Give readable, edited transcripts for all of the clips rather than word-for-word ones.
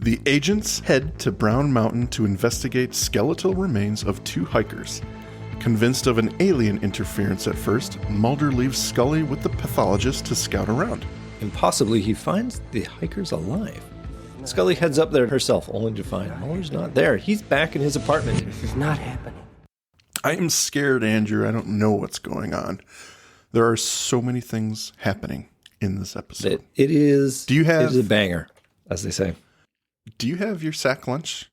The agents head to Brown Mountain to investigate skeletal remains of 2 hikers. Convinced of an alien interference at first, Mulder leaves Scully with the pathologist to scout around. Impossibly, he finds the hikers alive. Scully heads up there herself, only to find Mulder's not there. He's back in his apartment. This is not happening. I am scared, Andrew. I don't know what's going on. There are so many things happening in this episode. It is. Do you have? It is a banger, as they say. Do you have your sack lunch?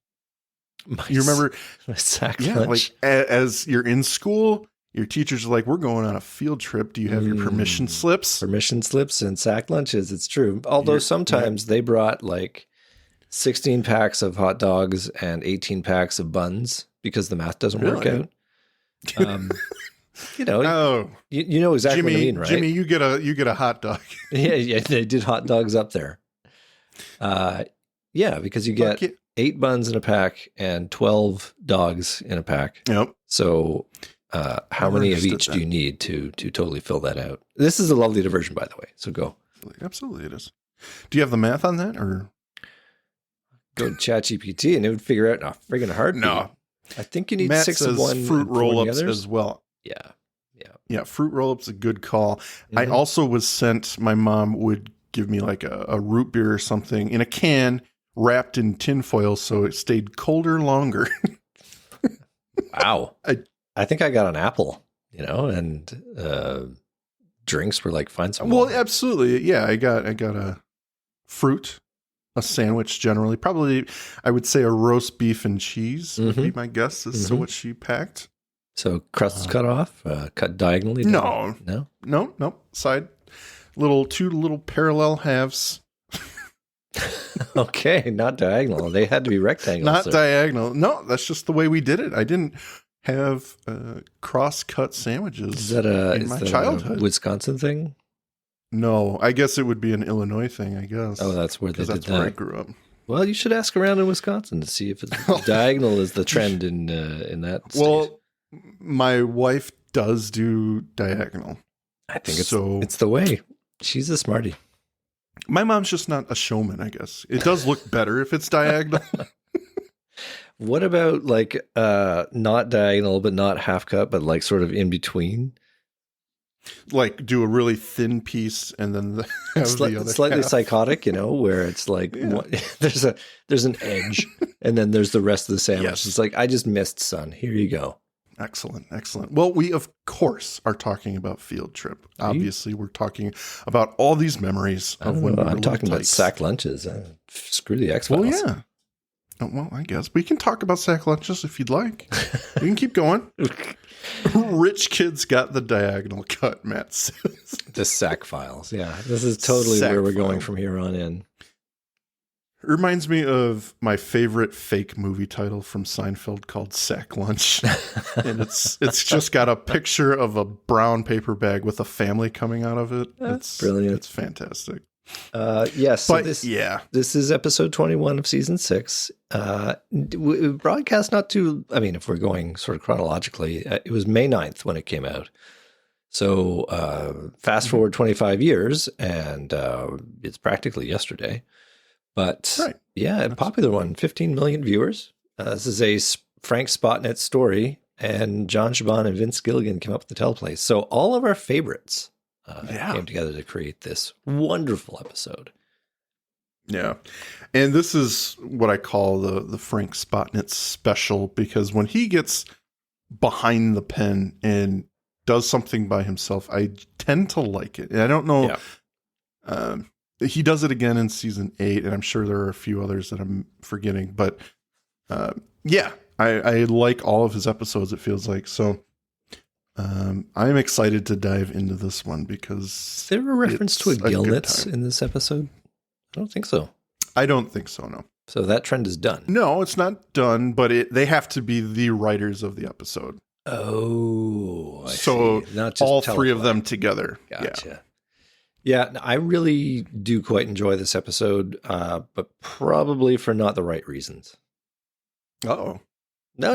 You remember my sack lunch? Like as you're in school, your teachers are like, "We're going on a field trip. Do you have your permission slips?" Permission slips and sack lunches. It's true. Although sometimes they brought like 16 packs of hot dogs and 18 packs of buns because the math doesn't work out. You know, you know exactly what I mean, right? Jimmy, you get a hot dog. yeah, they did hot dogs up there. Yeah, because you get 8 buns in a pack and 12 dogs in a pack. Yep. So how many of each do you need to totally fill that out? This is a lovely diversion, by the way. So go. Absolutely, it is. Do you have the math on that, or go to ChatGPT and it would figure out a friggin' heartbeat? No, I think you need Matt 6 says of one, fruit roll-ups as well. Yeah. Fruit roll-ups a good call. Mm-hmm. I also was sent. My mom would give me like a root beer or something in a can wrapped in tinfoil, so it stayed colder longer. Wow. I think I got an apple, and drinks were like, find some. Well, absolutely. Yeah, I got a fruit, a sandwich generally. Probably, I would say a roast beef and cheese would be my guess as to what she packed. So crust cut off, cut diagonally? No. Side. Two little parallel halves. Okay, not diagonal. They had to be rectangle. Not diagonal. No, that's just the way we did it. I didn't have cross-cut sandwiches is that in my childhood. A Wisconsin thing? No, I guess it would be an Illinois thing, I guess. Oh, that's where they did that. That's where I grew up. Well, you should ask around in Wisconsin to see if it's diagonal is the trend in that state. Well, my wife does do diagonal. I think it's the way. She's a smarty. My mom's just not a showman, I guess. It does look better if it's diagonal. What about like not diagonal, but not half cut, but like sort of in between? Like do a really thin piece and then the other slightly half. Psychotic, where it's like there's an edge and then there's the rest of the sandwich. Yes. It's like, I just missed, son. Here you go. Excellent. Well, we of course are talking about Field Trip. Obviously, we're talking about all these memories of when we were I'm talking about sack lunches. Screw the X-Files. Well, yeah. Well, I guess we can talk about sack lunches if you'd like. We can keep going. Rich kids got the diagonal cut, Matt says. The sack files. Yeah, this is totally where we're going from here on in. It reminds me of my favorite fake movie title from Seinfeld called Sack Lunch. And it's just got a picture of a brown paper bag with a family coming out of it. It's brilliant. It's fantastic. Yes. So this is episode 21 of season 6. Broadcast if we're going sort of chronologically, it was May 9th when it came out. So fast forward 25 years and it's practically yesterday. But a popular one, 15 million viewers. This is a Frank Spotnet story, and John Shaban and Vince Gilligan came up with the teleplay. So all of our favorites came together to create this wonderful episode. Yeah. And this is what I call the Frank Spotnet special, because when he gets behind the pen and does something by himself, I tend to like it. And I don't know. Yeah. He does it again in season 8, and I'm sure there are a few others that I'm forgetting. But I like all of his episodes, it feels like. So I'm excited to dive into this one because... Is there a reference to a Gilnitz in this episode? I don't think so. I don't think so, no. So that trend is done. No, it's not done, but they have to be the writers of the episode. Oh, I see. Not just all three of them together. Gotcha. Yeah, I really do quite enjoy this episode, but probably for not the right reasons. Uh-oh. No.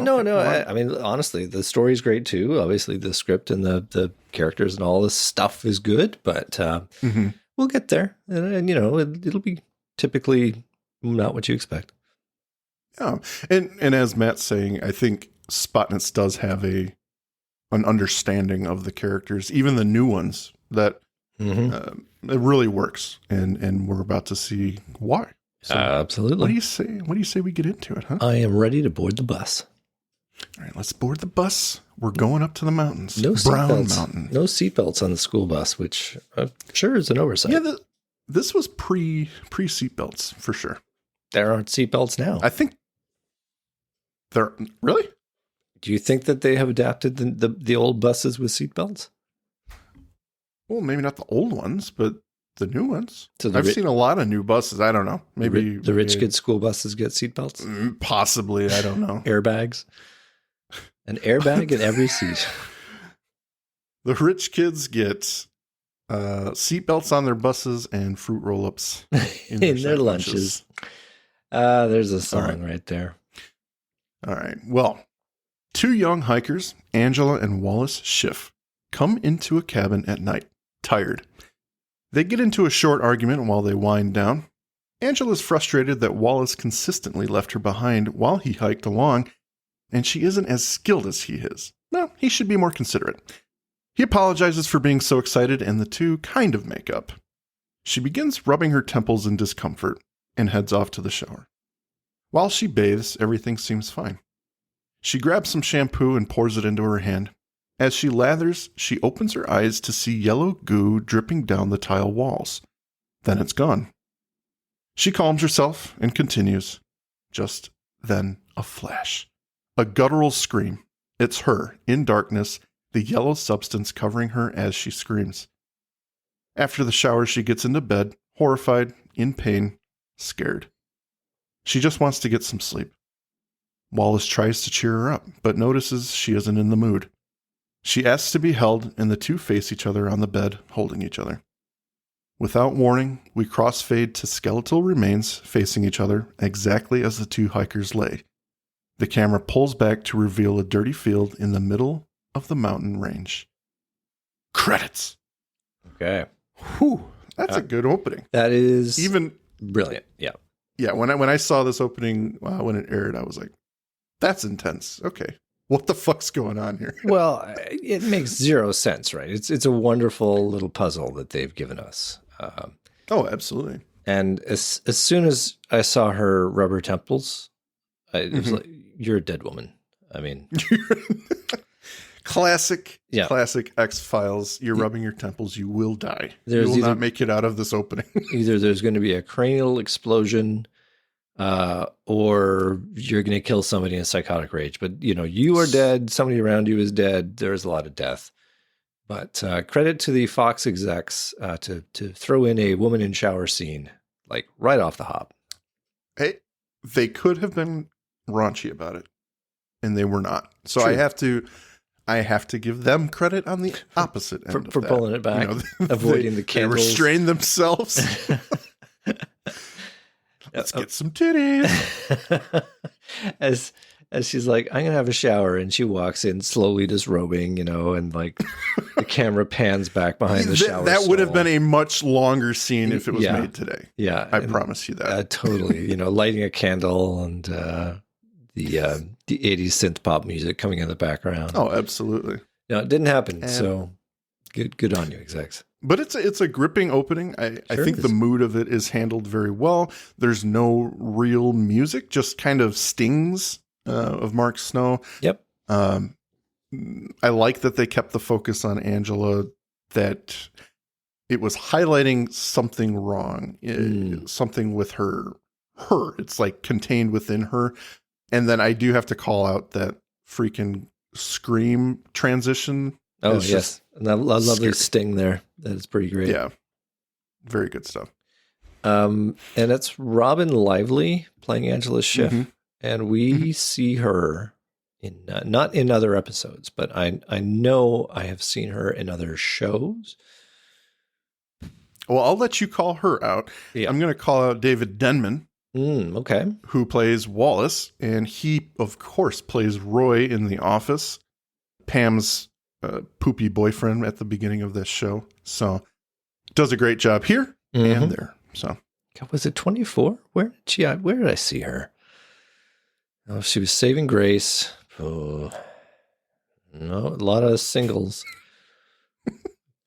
I mean, honestly, the story's great too. Obviously, the script and the characters and all this stuff is good, but we'll get there. And it'll be typically Not what you expect. Yeah. And as Matt's saying, I think Spotnitz does have an understanding of the characters, even the new ones, that it really works. And we're about to see why. So absolutely. What do you say? What do you say we get into it, huh? I am ready to board the bus. All right, let's board the bus. We're going up to the mountains. No Brown seatbelts. Mountain. No seatbelts on the school bus, which I'm sure is an oversight. Yeah, this was pre seatbelts for sure. There aren't seatbelts now. I think there really. Do you think that they have adapted the old buses with seatbelts? Well, maybe not the old ones, but the new ones. So I've seen a lot of new buses. I don't know. Maybe the rich kid school buses get seatbelts? Possibly. I don't know. Airbags? An airbag in every seat. The rich kids get seatbelts on their buses and fruit roll-ups in their lunches. There's a song right there. All right. Well, two young hikers, Angela and Wallace Schiff, come into a cabin at night, tired. They get into a short argument while they wind down. Angela's frustrated that Wallace consistently left her behind while he hiked along, and she isn't as skilled as he is. Well, he should be more considerate. He apologizes for being so excited, and the two kind of make up. She begins rubbing her temples in discomfort and heads off to the shower. While she bathes, everything seems fine. She grabs some shampoo and pours it into her hand. As she lathers, she opens her eyes to see yellow goo dripping down the tile walls. Then it's gone. She calms herself and continues. Just then, a flash. A guttural scream. It's her, in darkness, the yellow substance covering her as she screams. After the shower, she gets into bed, horrified, in pain, scared. She just wants to get some sleep. Wallace tries to cheer her up, but notices she isn't in the mood. She asks to be held, and the two face each other on the bed, holding each other. Without warning, we crossfade to skeletal remains facing each other exactly as the two hikers lay. The camera pulls back to reveal a dirty field in the middle of the mountain range. Credits. Okay. Whew, that's a good opening. That is even brilliant. Yeah. Yeah, when I saw this opening when it aired, I was like, that's intense. Okay. What the fuck's going on here? Well, it makes zero sense, right? It's a wonderful little puzzle that they've given us. Oh, absolutely. And as soon as I saw her rub her temples, it was like, you're a dead woman. I mean, classic X-Files. You're rubbing your temples, you will die. You will not make it out of this opening. Either there's going to be a cranial explosion, or you're going to kill somebody in a psychotic rage. But, you are dead. Somebody around you is dead. There's a lot of death. But credit to the Fox execs to throw in a woman in shower scene, like right off the hop. Hey, they could have been raunchy about it, and they were not. So True. I have to give them credit on the opposite end for pulling it back, avoiding the candles. They restrained themselves. Let's get some titties. As she's like, I'm going to have a shower. And she walks in slowly disrobing, and like the camera pans back behind the shower. That would have been a much longer scene if it was made today. Yeah. I promise you that. Totally. Lighting a candle and the 80s synth pop music coming in the background. Oh, absolutely. No, it didn't happen. So good on you, execs. But it's a gripping opening. I think the mood of it is handled very well. There's no real music, just kind of stings of Mark Snow. Yep. I like that they kept the focus on Angela, that it was highlighting something wrong, something with her. It's like contained within her. And then I do have to call out that freaking scream transition. Oh, yes. And that lovely sting there. That is pretty great. Yeah. Very good stuff. And it's Robin Lively playing Angela Schiff. And we see her in not in other episodes, but I know I have seen her in other shows. Well, I'll let you call her out. Yeah. I'm going to call out David Denman. Okay. Who plays Wallace. And he, of course, plays Roy in The Office, Pam's poopy boyfriend at the beginning of this show. So does a great job here and there. So God, was it 24? Where did I see her? Oh, she was Saving Grace. Oh, no, a lot of singles.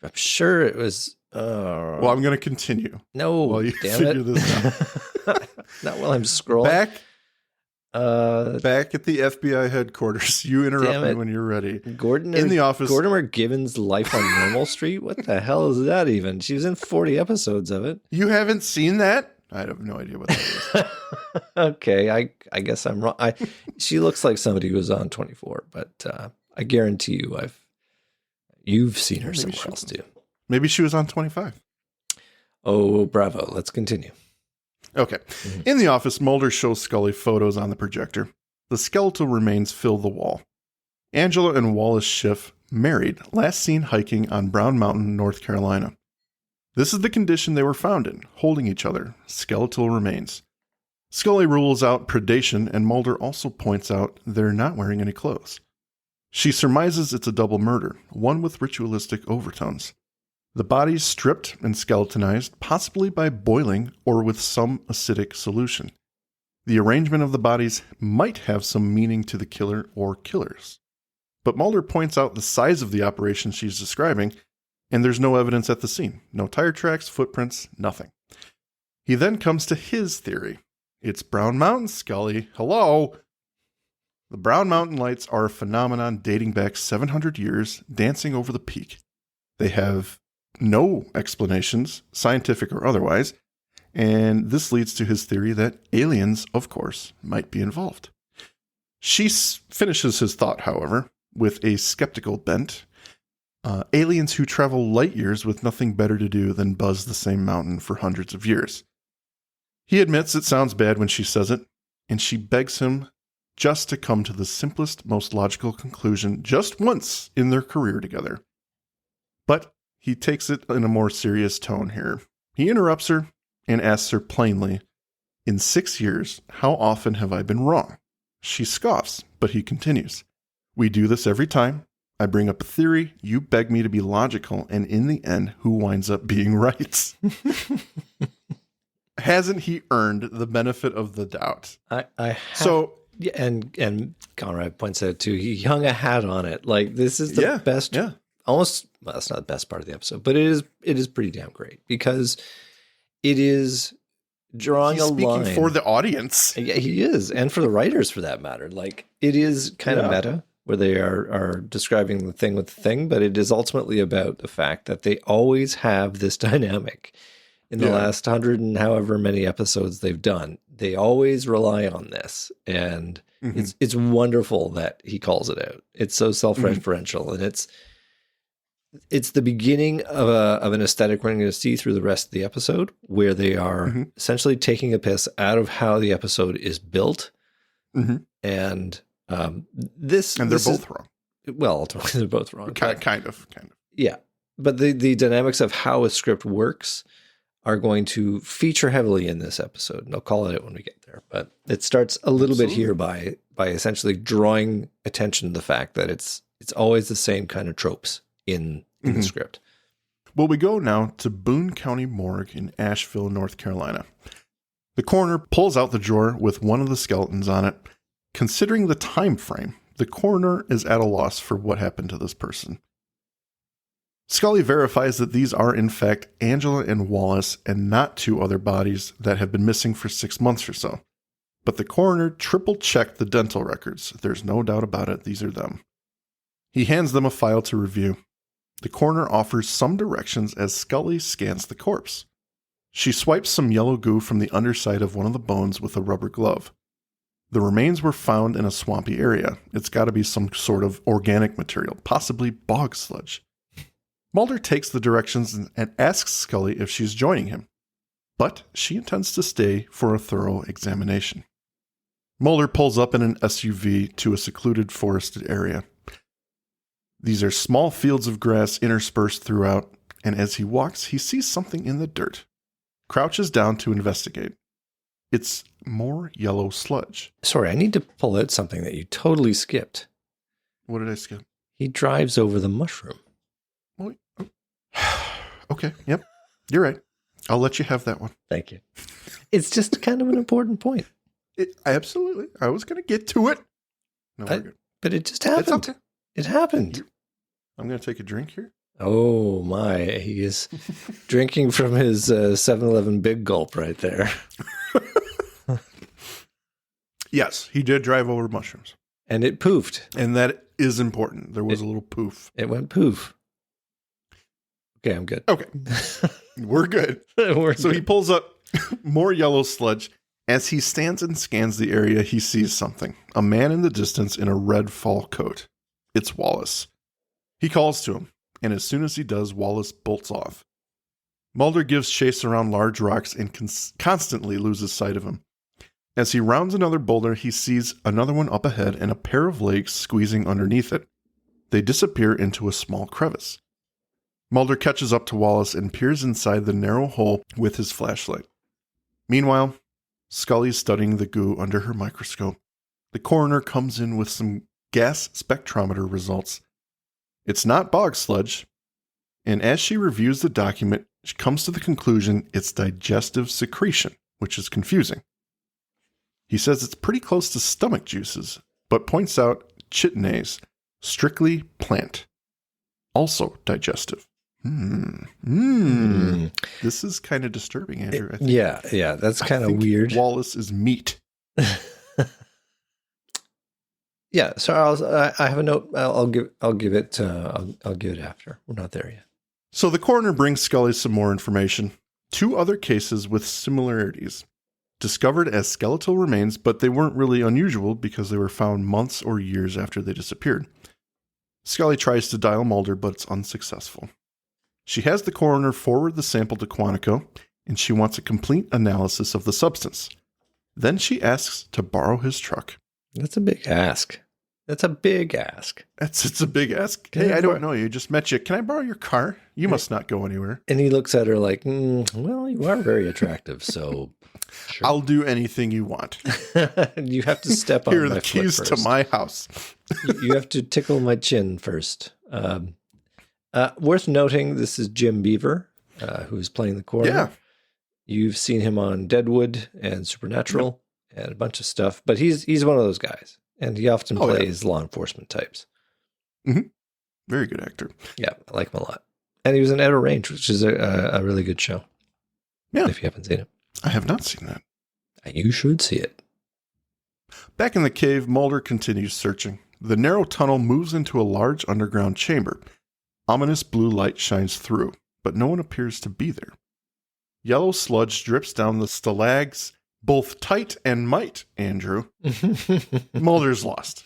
I'm sure it was. Well, I'm going to continue. No, while you damn figure it. this out. Not while I'm scrolling. Back at the FBI headquarters. You interrupt me when you're ready. In the office. Gordon McGibbon's Life on Normal Street? What the hell is that even? She was in 40 episodes of it. You haven't seen that? I have no idea what that is. Okay, I guess I'm wrong. She looks like somebody who was on 24, but I guarantee you've seen her somewhere else too. Maybe she was on 25. Oh, bravo. Let's continue. Okay. Mm-hmm. In the office, Mulder shows Scully photos on the projector. The skeletal remains fill the wall. Angela and Wallace Schiff, married, last seen hiking on Brown Mountain, North Carolina. This is the condition they were found in, holding each other, skeletal remains. Scully rules out predation, and Mulder also points out they're not wearing any clothes. She surmises it's a double murder, one with ritualistic overtones. The bodies stripped and skeletonized, possibly by boiling or with some acidic solution. The arrangement of the bodies might have some meaning to the killer or killers. But Mulder points out the size of the operation she's describing, and there's no evidence at the scene. No tire tracks, footprints, nothing. He then comes to his theory. It's Brown Mountain, Scully. Hello? The Brown Mountain lights are a phenomenon dating back 700 years, dancing over the peak. They have no explanations, scientific or otherwise, and this leads to his theory that aliens, of course, might be involved. She finishes his thought, however, with a skeptical bent. Aliens who travel light years with nothing better to do than buzz the same mountain for hundreds of years. He admits it sounds bad when she says it, and she begs him just to come to the simplest, most logical conclusion just once in their career together. But he takes it in a more serious tone here. He interrupts her and asks her plainly, "In 6 years, how often have I been wrong?" She scoffs, but he continues, "We do this every time. I bring up a theory, you beg me to be logical, and in the end, who winds up being right?" Hasn't he earned the benefit of the doubt? I have. So, yeah, and Conrad points out too, he hung a hat on it. Like, this is the best. Yeah. Almost, well, that's not the best part of the episode, but it is pretty damn great because it is drawing a line. Speaking for the audience. Yeah, he is. And for the writers, for that matter. Like, it is kind of meta, where they are describing the thing with the thing, but it is ultimately about the fact that they always have this dynamic in the last 100 and however many episodes they've done. They always rely on this, and it's wonderful that he calls it out. It's so self-referential, and it's the beginning of an aesthetic we're going to see through the rest of the episode, where they are essentially taking a piss out of how the episode is built, and they're both wrong. Well, ultimately they're both wrong. Kind of. Yeah. But the dynamics of how a script works are going to feature heavily in this episode. And I'll call it out when we get there. But it starts a little bit here by essentially drawing attention to the fact that it's always the same kind of tropes in the script. Well, we go now to Boone County Morgue in Asheville, North Carolina. The coroner pulls out the drawer with one of the skeletons on it. Considering the time frame, the coroner is at a loss for what happened to this person. Scully verifies that these are in fact Angela and Wallace and not 2 other bodies that have been missing for 6 months or so. But the coroner triple-checked the dental records. There's no doubt about it, these are them. He hands them a file to review. The coroner offers some directions as Scully scans the corpse. She swipes some yellow goo from the underside of one of the bones with a rubber glove. The remains were found in a swampy area. It's got to be some sort of organic material, possibly bog sludge. Mulder takes the directions and asks Scully if she's joining him, but she intends to stay for a thorough examination. Mulder pulls up in an SUV to a secluded forested area. These are small fields of grass interspersed throughout, and as he walks, he sees something in the dirt. Crouches down to investigate. It's more yellow sludge. Sorry, I need to pull out something that you totally skipped. What did I skip? He drives over the mushroom. Okay, yep. You're right. I'll let you have that one. Thank you. It's just kind of an important point. Absolutely. I was going to get to it. No, we're good. But it just happened. Okay. It happened. I'm going to take a drink here. Oh, my. He is drinking from his 7-Eleven Big Gulp right there. Yes, he did drive over mushrooms. And it poofed. And that is important. There was a little poof. It went poof. Okay, I'm good. Okay. We're good. He pulls up more yellow sludge. As he stands and scans the area, he sees something. A man in the distance in a red fall coat. It's Wallace. He calls to him, and as soon as he does, Wallace bolts off. Mulder gives chase around large rocks and constantly loses sight of him. As he rounds another boulder, he sees another one up ahead and a pair of legs squeezing underneath it. They disappear into a small crevice. Mulder catches up to Wallace and peers inside the narrow hole with his flashlight. Meanwhile, Scully's studying the goo under her microscope. The coroner comes in with some gas spectrometer results. It's not bog sludge, and as she reviews the document, she comes to the conclusion it's digestive secretion, which is confusing. He says it's pretty close to stomach juices, but points out chitinase, strictly plant, also digestive. This is kind of disturbing, Andrew. I think. Yeah, that's kind of weird. Wallace is meat. Yeah, so I have a note. I'll give it after. We're not there yet. So the coroner brings Scully some more information. 2 other cases with similarities. Discovered as skeletal remains, but they weren't really unusual because they were found months or years after they disappeared. Scully tries to dial Mulder, but it's unsuccessful. She has the coroner forward the sample to Quantico, and she wants a complete analysis of the substance. Then she asks to borrow his truck. That's a big ask. It's a big ask. Hey, I don't know you. Just met you. Can I borrow your car? You must not go anywhere. And he looks at her like, well, you are very attractive, so sure. I'll do anything you want. You have to step on my foot first. Here are the keys to my house. You have to tickle my chin first. Worth noting, this is Jim Beaver, who's playing the coroner. Yeah. You've seen him on Deadwood and Supernatural and a bunch of stuff, but he's one of those guys, and he often plays law enforcement types. Mm-hmm. Very good actor. Yeah, I like him a lot. And he was in Outer Range, which is a really good show. Yeah. If you haven't seen it. I have not seen that. You should see it. Back in the cave, Mulder continues searching. The narrow tunnel moves into a large underground chamber. Ominous blue light shines through, but no one appears to be there. Yellow sludge drips down the stalags, both tight and might, Andrew. Mulder's lost.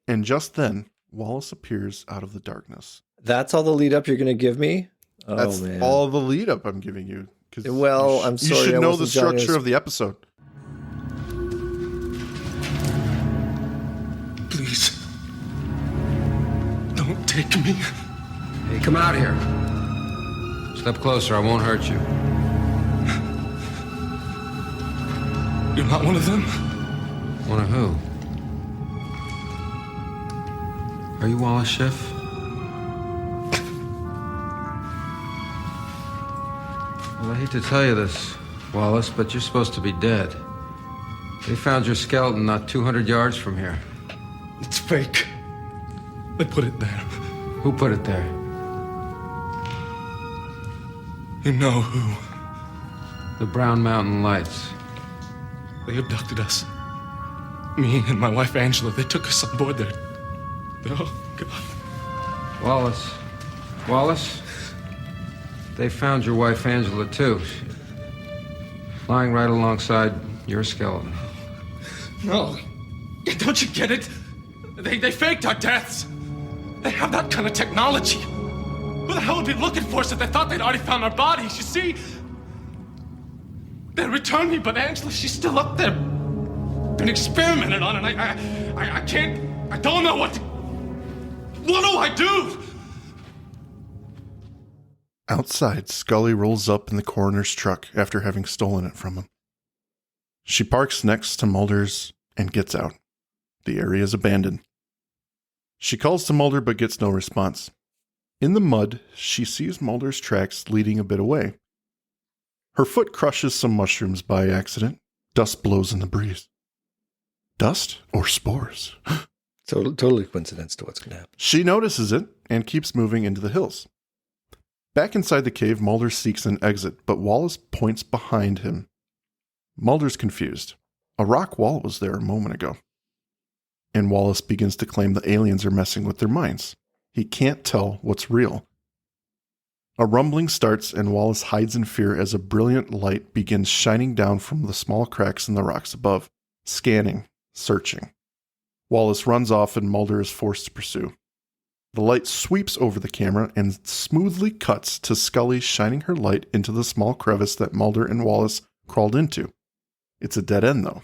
And just then, Wallace appears out of the darkness. That's all the lead up you're going to give me? Oh, That's man. all the lead up I'm giving you. Well, I'm sorry. You should know the structure of the episode. Please, don't take me. Hey, come out here. Step closer, I won't hurt you. You're not one of them? One of who? Are you Wallace Schiff? Well, I hate to tell you this, Wallace, but you're supposed to be dead. They found your skeleton not 200 yards from here. It's fake. They put it there. Who put it there? You know who. The Brown Mountain Lights. They abducted us. Me and my wife Angela, they took us on board there. Oh, God. Wallace? They found your wife Angela, too. Lying right alongside your skeleton. No. Don't you get it? They faked our deaths. They have that kind of technology. Who the hell would be looking for us if they thought they'd already found our bodies? You see? They returned me, but Angela, she's still up there. Been experimented on, and I can't. I don't know what do I do? Outside, Scully rolls up in the coroner's truck after having stolen it from him. She parks next to Mulder's and gets out. The area is abandoned. She calls to Mulder but gets no response. In the mud, she sees Mulder's tracks leading a bit away. Her foot crushes some mushrooms by accident. Dust blows in the breeze. Dust or spores? Totally coincidence to what's going to happen. She notices it and keeps moving into the hills. Back inside the cave, Mulder seeks an exit, but Wallace points behind him. Mulder's confused. A rock wall was there a moment ago. And Wallace begins to claim the aliens are messing with their minds. He can't tell what's real. A rumbling starts and Wallace hides in fear as a brilliant light begins shining down from the small cracks in the rocks above, scanning, searching. Wallace runs off and Mulder is forced to pursue. The light sweeps over the camera and smoothly cuts to Scully shining her light into the small crevice that Mulder and Wallace crawled into. It's a dead end, though.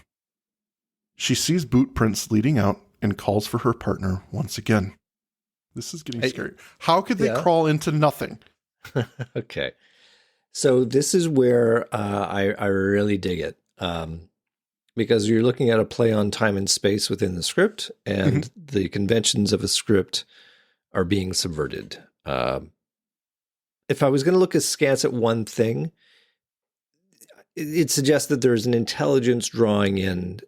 She sees boot prints leading out and calls for her partner once again. This is getting scary. How could they crawl into nothing? Okay. So this is where I really dig it. Because you're looking at a play on time and space within the script, and the conventions of a script are being subverted. If I was going to look askance at one thing, it suggests that there's an intelligence drawing in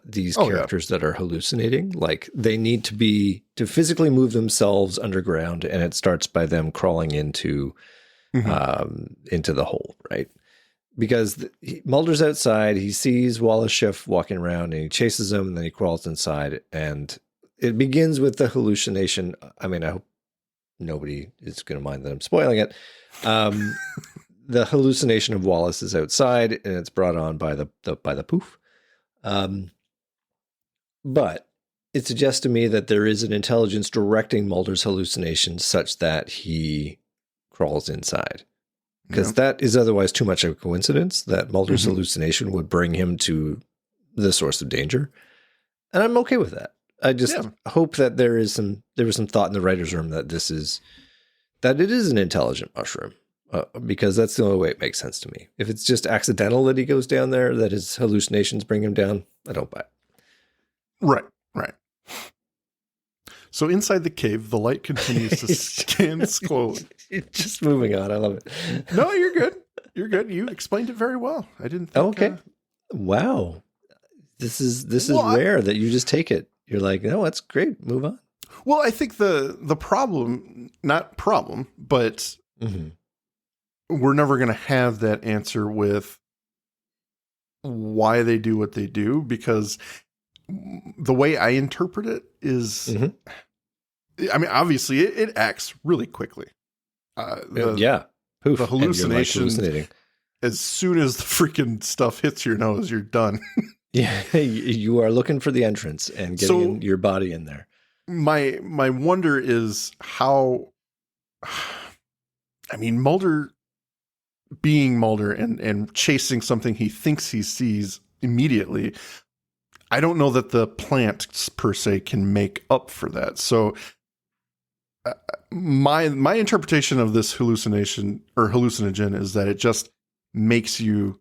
these characters that are hallucinating. Like they need to physically move themselves underground, and it starts by them crawling into the hole, right? Because Mulder's outside, he sees Wallace Schiff walking around, and he chases him, and then he crawls inside, and it begins with the hallucination. I mean, I hope nobody is going to mind that I'm spoiling it. The hallucination of Wallace is outside, and it's brought on by the poof. But it suggests to me that there is an intelligence directing Mulder's hallucinations such that he crawls inside. Because that is otherwise too much of a coincidence that Mulder's hallucination would bring him to the source of danger. And I'm okay with that. I just hope that there was some thought in the writer's room that it is an intelligent mushroom. Because that's the only way it makes sense to me. If it's just accidental that he goes down there, that his hallucinations bring him down, I don't buy it. Right. So inside the cave, the light continues to scan slowly. Just moving on. I love it. No, you're good. You're good. You explained it very well. I didn't think. Okay. Wow. This is rare that you just take it. You're like, no, that's great. Move on. Well, I think the problem, not problem, but we're never going to have that answer with why they do what they do, because the way I interpret it is, I mean, obviously it acts really quickly. Poof, the hallucination, as soon as the freaking stuff hits your nose, you're done. Yeah, you are looking for the entrance and getting your body in there. My wonder is how, I mean, Mulder being Mulder and chasing something he thinks he sees immediately, I don't know that the plants per se can make up for that. So my interpretation of this hallucination or hallucinogen is that it just makes you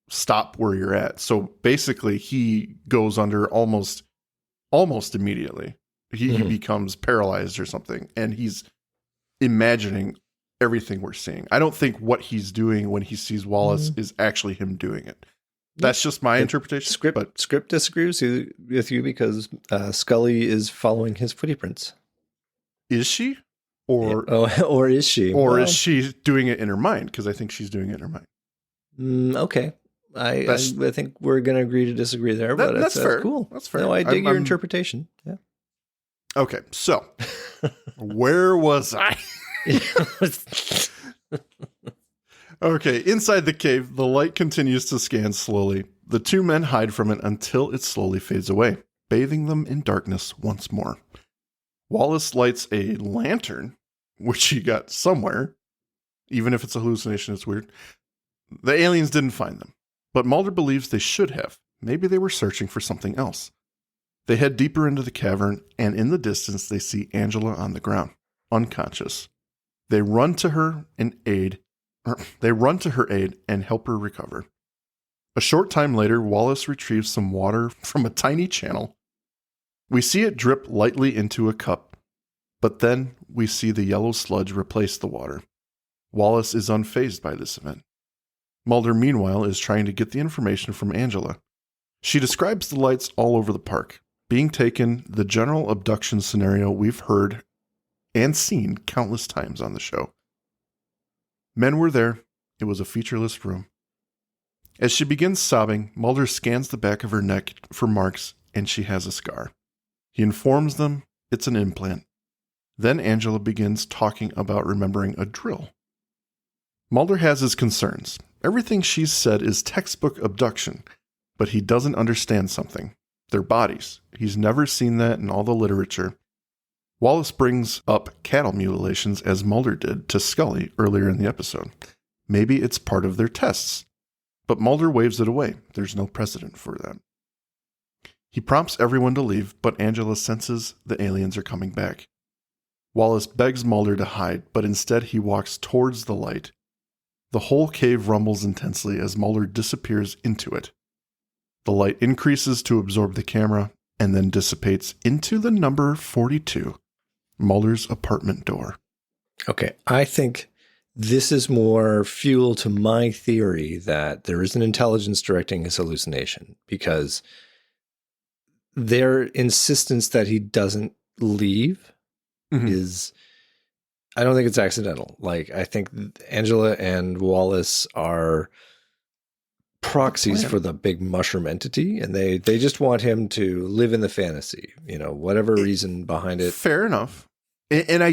stop where you're at. So basically he goes under almost immediately. He becomes paralyzed or something, and he's imagining everything we're seeing. I don't think what he's doing when he sees Wallace is actually him doing it. That's just my interpretation. Script disagrees with you because Scully is following his footprints. Is she? Or is she? Or is she doing it in her mind? Because I think she's doing it in her mind. Okay. I think we're going to agree to disagree there, but that's fair. Cool. That's fair. No, I dig your interpretation. Yeah. Okay. So where was I? Okay, inside the cave, the light continues to scan slowly. The two men hide from it until it slowly fades away, bathing them in darkness once more. Wallace lights a lantern, which he got somewhere. Even if it's a hallucination, it's weird. The aliens didn't find them, but Mulder believes they should have. Maybe they were searching for something else. They head deeper into the cavern, and in the distance, they see Angela on the ground, unconscious. They run to her aid and help her recover. A short time later, Wallace retrieves some water from a tiny channel. We see it drip lightly into a cup, but then we see the yellow sludge replace the water. Wallace is unfazed by this event. Mulder, meanwhile, is trying to get the information from Angela. She describes the lights all over the park, being taken the general abduction scenario we've heard and seen countless times on the show. Men were there. It was a featureless room. As she begins sobbing, Mulder scans the back of her neck for marks, and she has a scar. He informs them it's an implant. Then Angela begins talking about remembering a drill. Mulder has his concerns. Everything she's said is textbook abduction, but he doesn't understand something. Their bodies. He's never seen that in all the literature. Wallace brings up cattle mutilations, as Mulder did to Scully earlier in the episode. Maybe it's part of their tests. But Mulder waves it away. There's no precedent for that. He prompts everyone to leave, but Angela senses the aliens are coming back. Wallace begs Mulder to hide, but instead he walks towards the light. The whole cave rumbles intensely as Mulder disappears into it. The light increases to absorb the camera and then dissipates into the number 42, Mulder's apartment door. Okay, I think this is more fuel to my theory that there is an intelligence directing his hallucination, because their insistence that he doesn't leave is, I don't think it's accidental. Like, I think Angela and Wallace are proxies for the big mushroom entity, and they just want him to live in the fantasy, whatever reason behind it. Fair enough. And I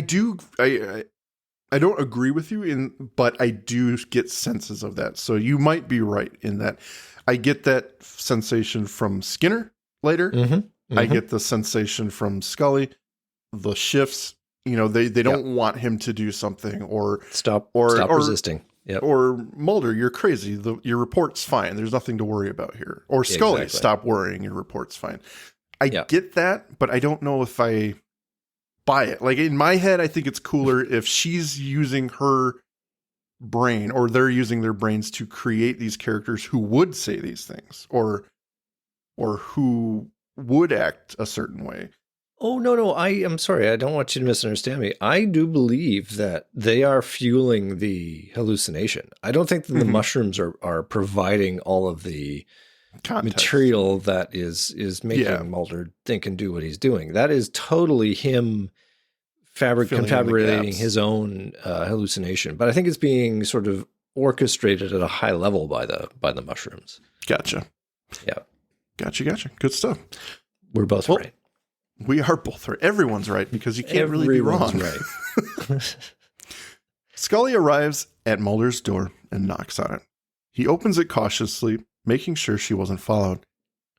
don't agree with you, but I do get senses of that. So you might be right in that. I get that sensation from Skinner later. I get the sensation from Scully. The shifts, they don't want him to do something or stop resisting. Yep. Or Mulder, you're crazy. Your report's fine. There's nothing to worry about here. Or Scully, stop worrying. Your report's fine. I get that, but I don't know if I buy it. Like, in my head, I think it's cooler if she's using her brain, or they're using their brains to create these characters who would say these things, or who would act a certain way. Oh, no, I am sorry. I don't want you to misunderstand me. I do believe that they are fueling the hallucination. I don't think that the mushrooms are providing all of the material that is making Mulder think and do what he's doing. That is totally him confabulating his own hallucination. But I think it's being sort of orchestrated at a high level by the mushrooms. Gotcha. Yeah. Gotcha. Good stuff. We're both right. We are both right. Everyone's right, because you can't really be wrong. Right. Scully arrives at Mulder's door and knocks on it. He opens it cautiously, making sure she wasn't followed.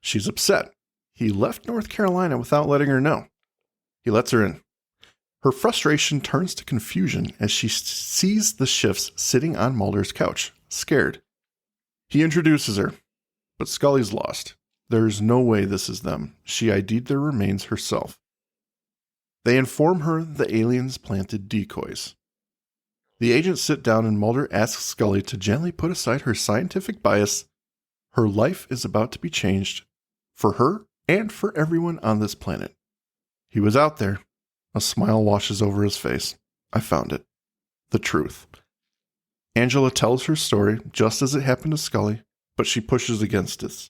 She's upset. He left North Carolina without letting her know. He lets her in. Her frustration turns to confusion as she sees the shifts sitting on Mulder's couch, scared. He introduces her, but Scully's lost. There's no way this is them. She ID'd their remains herself. They inform her the aliens planted decoys. The agents sit down and Mulder asks Scully to gently put aside her scientific bias. Her life is about to be changed for her and for everyone on this planet. He was out there. A smile washes over his face. I found it. The truth. Angela tells her story just as it happened to Scully, but she pushes against it.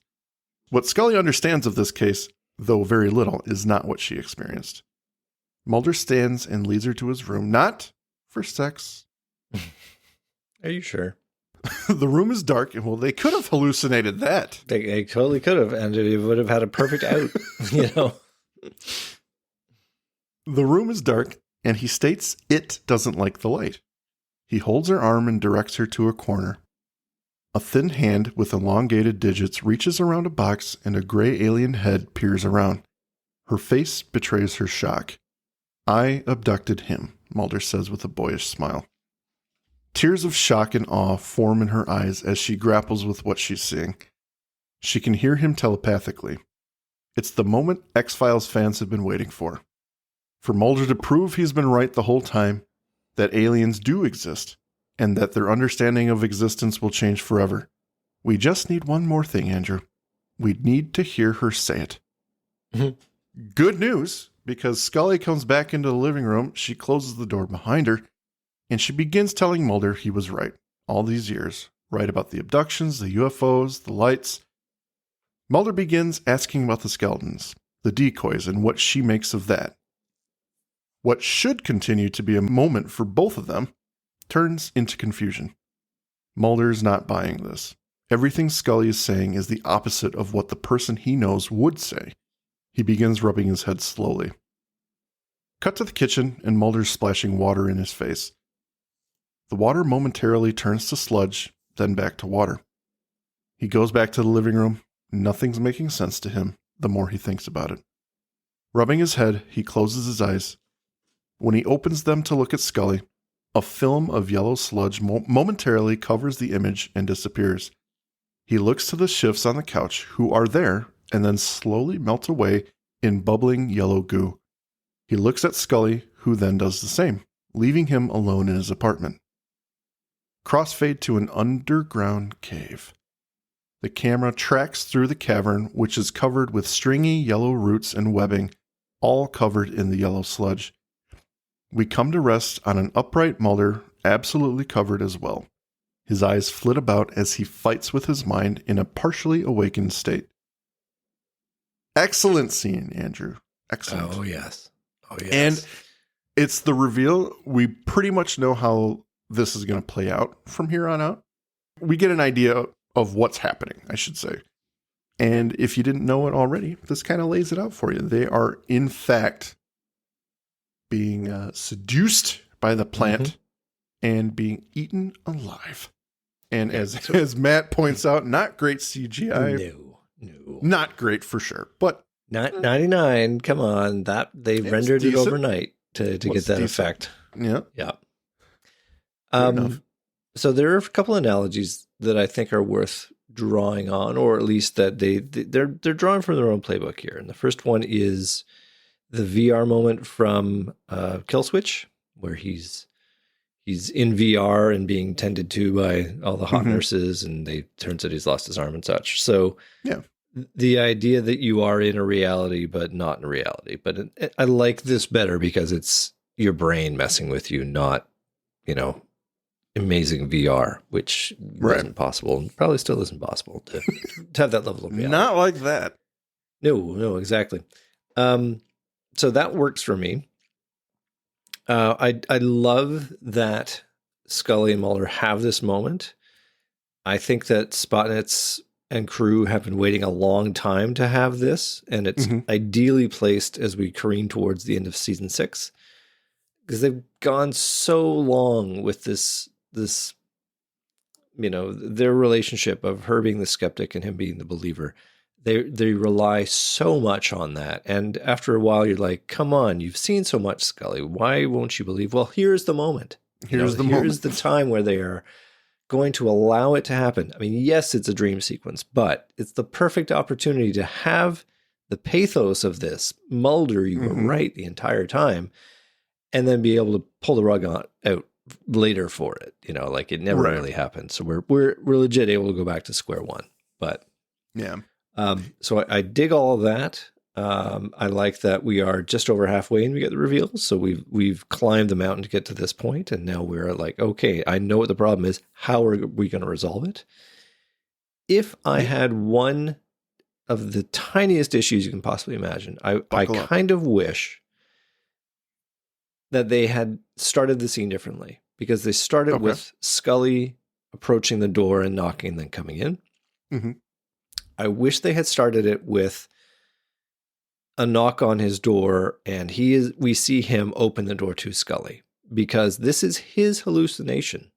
What Scully understands of this case, though very little, is not what she experienced. Mulder stands and leads her to his room, not for sex. Are you sure? The room is dark, and well, they could have hallucinated that. They totally could have, and it would have had a perfect out, The room is dark, and he states it doesn't like the light. He holds her arm and directs her to a corner. A thin hand with elongated digits reaches around a box, and a gray alien head peers around. Her face betrays her shock. I abducted him, Mulder says with a boyish smile. Tears of shock and awe form in her eyes as she grapples with what she's seeing. She can hear him telepathically. It's the moment X-Files fans have been waiting for. For Mulder to prove he's been right the whole time, that aliens do exist, and that their understanding of existence will change forever. We just need one more thing, Andrew. We need to hear her say it. Good news, because Scully comes back into the living room, she closes the door behind her, and she begins telling Mulder he was right all these years. Right about the abductions, the UFOs, the lights. Mulder begins asking about the skeletons, the decoys, and what she makes of that. What should continue to be a moment for both of them turns into confusion. Mulder's not buying this. Everything Scully is saying is the opposite of what the person he knows would say. He begins rubbing his head slowly. Cut to the kitchen, and Mulder's splashing water in his face. The water momentarily turns to sludge, then back to water. He goes back to the living room. Nothing's making sense to him the more he thinks about it. Rubbing his head, he closes his eyes. When he opens them to look at Scully, a film of yellow sludge momentarily covers the image and disappears. He looks to the shifts on the couch, who are there, and then slowly melt away in bubbling yellow goo. He looks at Scully, who then does the same, leaving him alone in his apartment. Crossfade to an underground cave. The camera tracks through the cavern, which is covered with stringy yellow roots and webbing, all covered in the yellow sludge. We come to rest on an upright Mulder, absolutely covered as well. His eyes flit about as he fights with his mind in a partially awakened state. Excellent scene, Andrew. Excellent. Oh, yes. Oh, yes. And it's the reveal. We pretty much know how this is going to play out from here on out. We get an idea of what's happening, I should say. And if you didn't know it already, this kind of lays it out for you. They are, in fact, being seduced by the plant and being eaten alive. And as Matt points out, not great CGI. No. Not great for sure. But not 99, come on. That they rendered it overnight to get that effect. Yeah. Yeah. So there are a couple analogies that I think are worth drawing on, or at least that they're drawing from their own playbook here. And the first one is the VR moment from Kill Switch, where he's in VR and being tended to by all the hot nurses, and they turns out he's lost his arm and such. So yeah, the idea that you are in a reality but not in reality. But I like this better because it's your brain messing with you, not, amazing VR, which wasn't possible and probably still isn't possible to have that level of reality. Not like that. No, exactly. So that works for me. I love that Scully and Mulder have this moment. I think that Spotnitz and crew have been waiting a long time to have this, and it's ideally placed as we careen towards the end of season 6, because they've gone so long with this, their relationship of her being the skeptic and him being the believer. They rely so much on that. And after a while, you're like, come on, you've seen so much, Scully. Why won't you believe? Well, here's the moment. Here's the time where they are going to allow it to happen. I mean, yes, it's a dream sequence, but it's the perfect opportunity to have the pathos of this. Mulder, you were right the entire time, and then be able to pull the rug out later for it. Like it never really happened. So we're legit able to go back to square one. But yeah. So I dig all of that. I like that we are just over halfway and we get the reveal. So we've climbed the mountain to get to this point, and now we're like, okay, I know what the problem is. How are we going to resolve it? If I had one of the tiniest issues you can possibly imagine, I kind of wish that they had started the scene differently, because they started with Scully approaching the door and knocking and then coming in. Mm-hmm. I wish they had started it with a knock on his door, and we see him open the door to Scully, because this is his hallucination.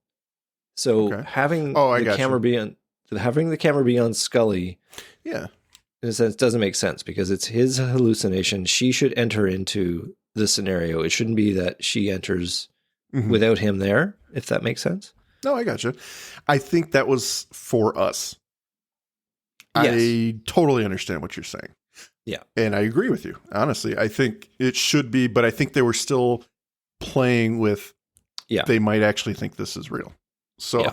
So having the camera be on Scully, in a sense, doesn't make sense, because it's his hallucination. She should enter into the scenario. It shouldn't be that she enters without him there, if that makes sense. No, I gotcha. I think that was for us. Yes. I totally understand what you're saying. Yeah. And I agree with you. Honestly, I think it should be, but I think they were still playing with, they might actually think this is real. So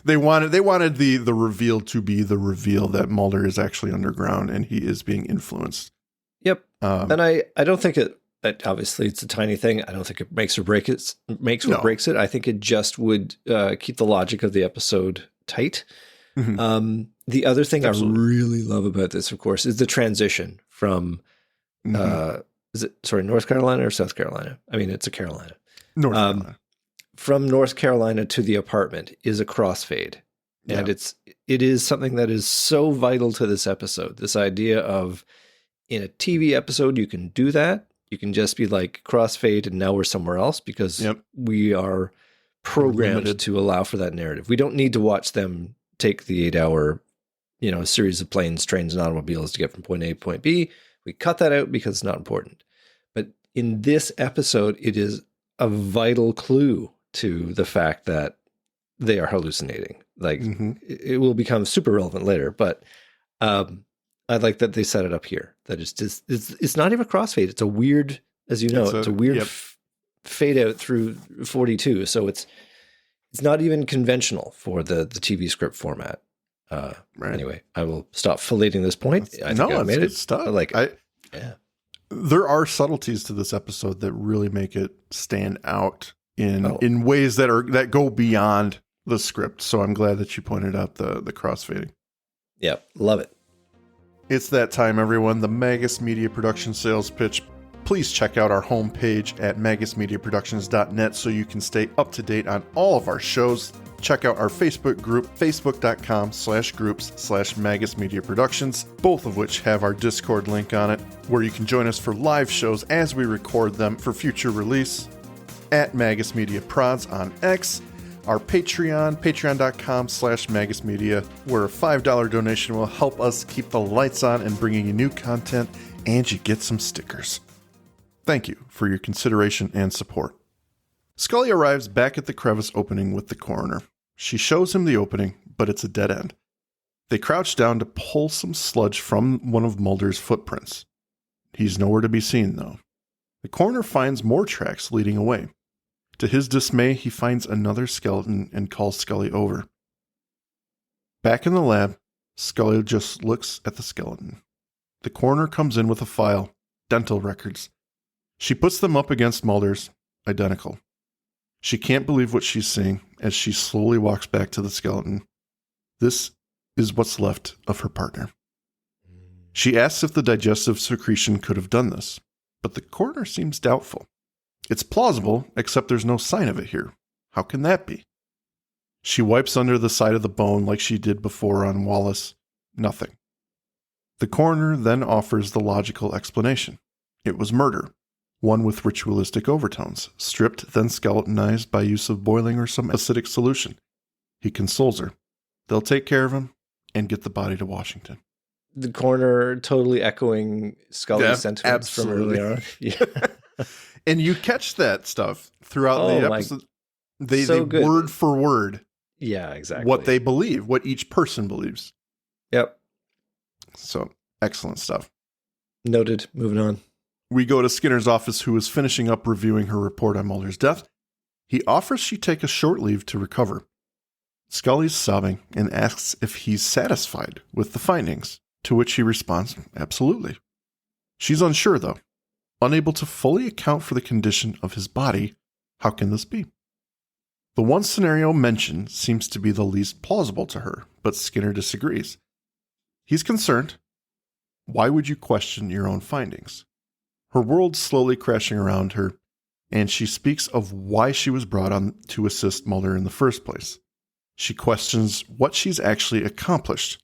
they wanted the reveal to be the reveal that Mulder is actually underground and he is being influenced. Yep. And I don't think obviously it's a tiny thing. I don't think it makes or breaks it. I think it just would keep the logic of the episode tight. The other thing Absolutely. I really love about this, of course, is the transition from, North Carolina or South Carolina? I mean, it's a Carolina. North Carolina. From North Carolina to the apartment is a crossfade. And it is something that is so vital to this episode. This idea of, in a TV episode, you can do that. You can just be like crossfade and now we're somewhere else because we are programmed to allow for that narrative. We don't need to watch them take the 8-hour, series of planes, trains, and automobiles to get from point A to point B. We cut that out because it's not important. But in this episode, it is a vital clue to the fact that they are hallucinating. Like it will become super relevant later, but I like that they set it up here. That it's not even a crossfade. It's a weird, as you know, it's a weird fade out through 42. So it's not even conventional for the TV script format. Anyway, I will stop filleting this point. I think I made it. Stuff. I like it. There are subtleties to this episode that really make it stand out in ways that go beyond the script. So I'm glad that you pointed out the crossfading. Yeah, love it. It's that time, everyone. The Magus Media Production sales pitch. Please check out our homepage at magusmediaproductions.net so you can stay up to date on all of our shows. Check out our Facebook group, facebook.com/groups/Magus Media Productions, both of which have our Discord link on it, where you can join us for live shows as we record them for future release. At Magus Media Prods on X, our Patreon, patreon.com/MagusMedia, where a $5 donation will help us keep the lights on and bringing you new content, and you get some stickers. Thank you for your consideration and support. Scully arrives back at the crevice opening with the coroner. She shows him the opening, but it's a dead end. They crouch down to pull some sludge from one of Mulder's footprints. He's nowhere to be seen, though. The coroner finds more tracks leading away. To his dismay, he finds another skeleton and calls Scully over. Back in the lab, Scully just looks at the skeleton. The coroner comes in with a file, dental records. She puts them up against Mulder's, identical. She can't believe what she's seeing as she slowly walks back to the skeleton. This is what's left of her partner. She asks if the digestive secretion could have done this, but the coroner seems doubtful. It's plausible, except there's no sign of it here. How can that be? She wipes under the side of the bone like she did before on Wallace. Nothing. The coroner then offers the logical explanation. It was murder, one with ritualistic overtones, stripped then skeletonized by use of boiling or some acidic solution. He consoles her. They'll take care of him and get the body to Washington. The coroner totally echoing Scully's sentiments from earlier on. Yeah. And you catch that stuff throughout the episode. They word for word. Yeah, exactly. What they believe, what each person believes. Yep. So, excellent stuff. Noted. Moving on. We go to Skinner's office, who is finishing up reviewing her report on Mulder's death. He offers she take a short leave to recover. Scully's sobbing and asks if he's satisfied with the findings, to which he responds, absolutely. She's unsure, though. Unable to fully account for the condition of his body, how can this be? The one scenario mentioned seems to be the least plausible to her, but Skinner disagrees. He's concerned. Why would you question your own findings? Her world's slowly crashing around her, and she speaks of why she was brought on to assist Mulder in the first place. She questions what she's actually accomplished.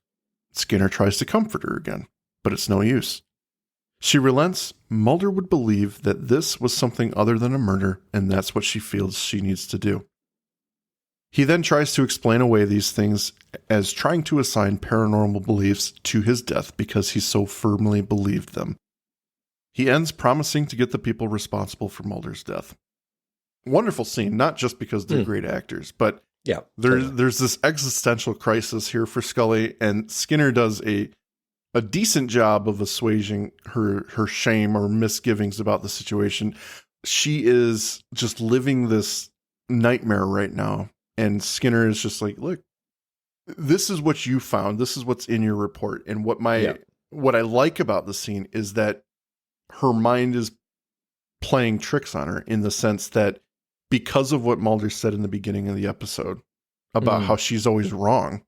Skinner tries to comfort her again, but it's no use. She relents. Mulder would believe that this was something other than a murder, and that's what she feels she needs to do. He then tries to explain away these things as trying to assign paranormal beliefs to his death because he so firmly believed them. He ends promising to get the people responsible for Mulder's death. Wonderful scene, not just because they're great actors, but there's this existential crisis here for Scully, and Skinner does a decent job of assuaging her shame or misgivings about the situation. She is just living this nightmare right now, and Skinner is just like, look, this is what you found. This is what's in your report. And what I like about the scene is that her mind is playing tricks on her in the sense that because of what Mulder said in the beginning of the episode, about how she's always wrong.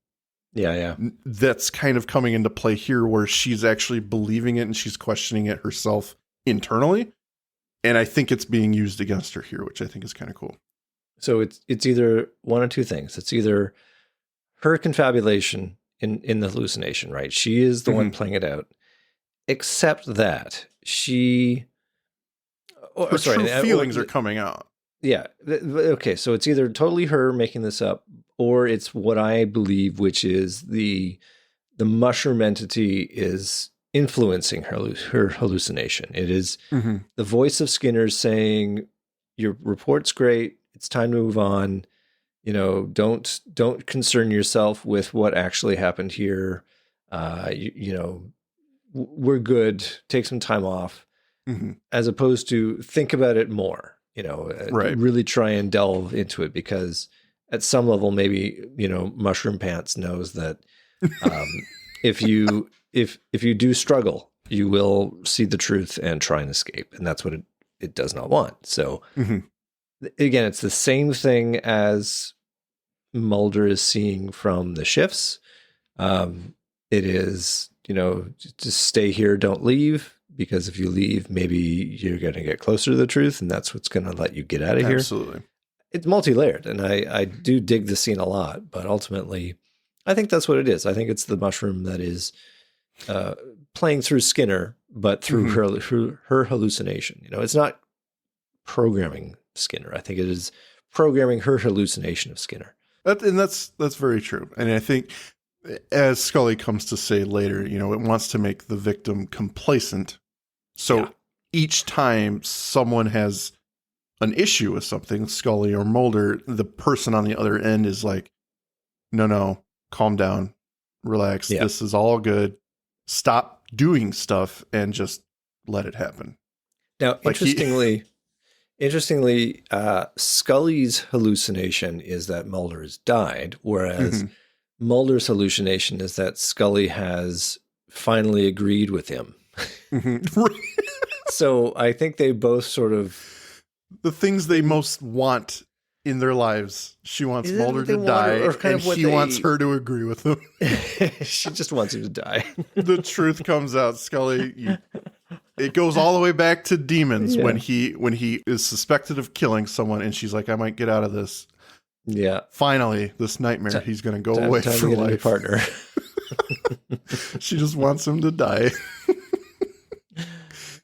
Yeah. That's kind of coming into play here where she's actually believing it and she's questioning it herself internally. And I think it's being used against her here, which I think is kind of cool. So it's either one or two things. It's either her confabulation in the hallucination, right? She is the one playing it out. Except that her true feelings are coming out. Yeah. Okay. So it's either totally her making this up, or it's what I believe, which is the mushroom entity is influencing her hallucination. It is the voice of Skinner saying, "Your report's great. It's time to move on. You know, don't concern yourself with what actually happened here. We're good. Take some time off." As opposed to think about it more, really try and delve into it, because at some level, maybe, Mushroom Pants knows that if you do struggle, you will see the truth and try and escape. And that's what it does not want. So again, it's the same thing as Mulder is seeing from the shifts. It is, just stay here, don't leave. Because if you leave, maybe you're going to get closer to the truth, and that's what's going to let you get out of here. Absolutely. It's multi-layered, and I do dig the scene a lot, but ultimately, I think that's what it is. I think it's the mushroom that is playing through Skinner, but through her hallucination. It's not programming Skinner. I think it is programming her hallucination of Skinner. That's very true. And I think, as Scully comes to say later, it wants to make the victim complacent. So each time someone has an issue with something, Scully or Mulder, the person on the other end is like, no, calm down, relax. Yeah. This is all good. Stop doing stuff and just let it happen. Now, interestingly, Scully's hallucination is that Mulder has died, whereas Mulder's hallucination is that Scully has finally agreed with him. So I think they both sort of... The things they most want in their lives. She wants Mulder to die, and he wants her to agree with him. She just wants him to die. The truth comes out, Scully. It goes all the way back to Demons when he is suspected of killing someone, and she's like, I might get out of this. Yeah. Finally, this nightmare, he's going to go away for life. A new partner. She just wants him to die.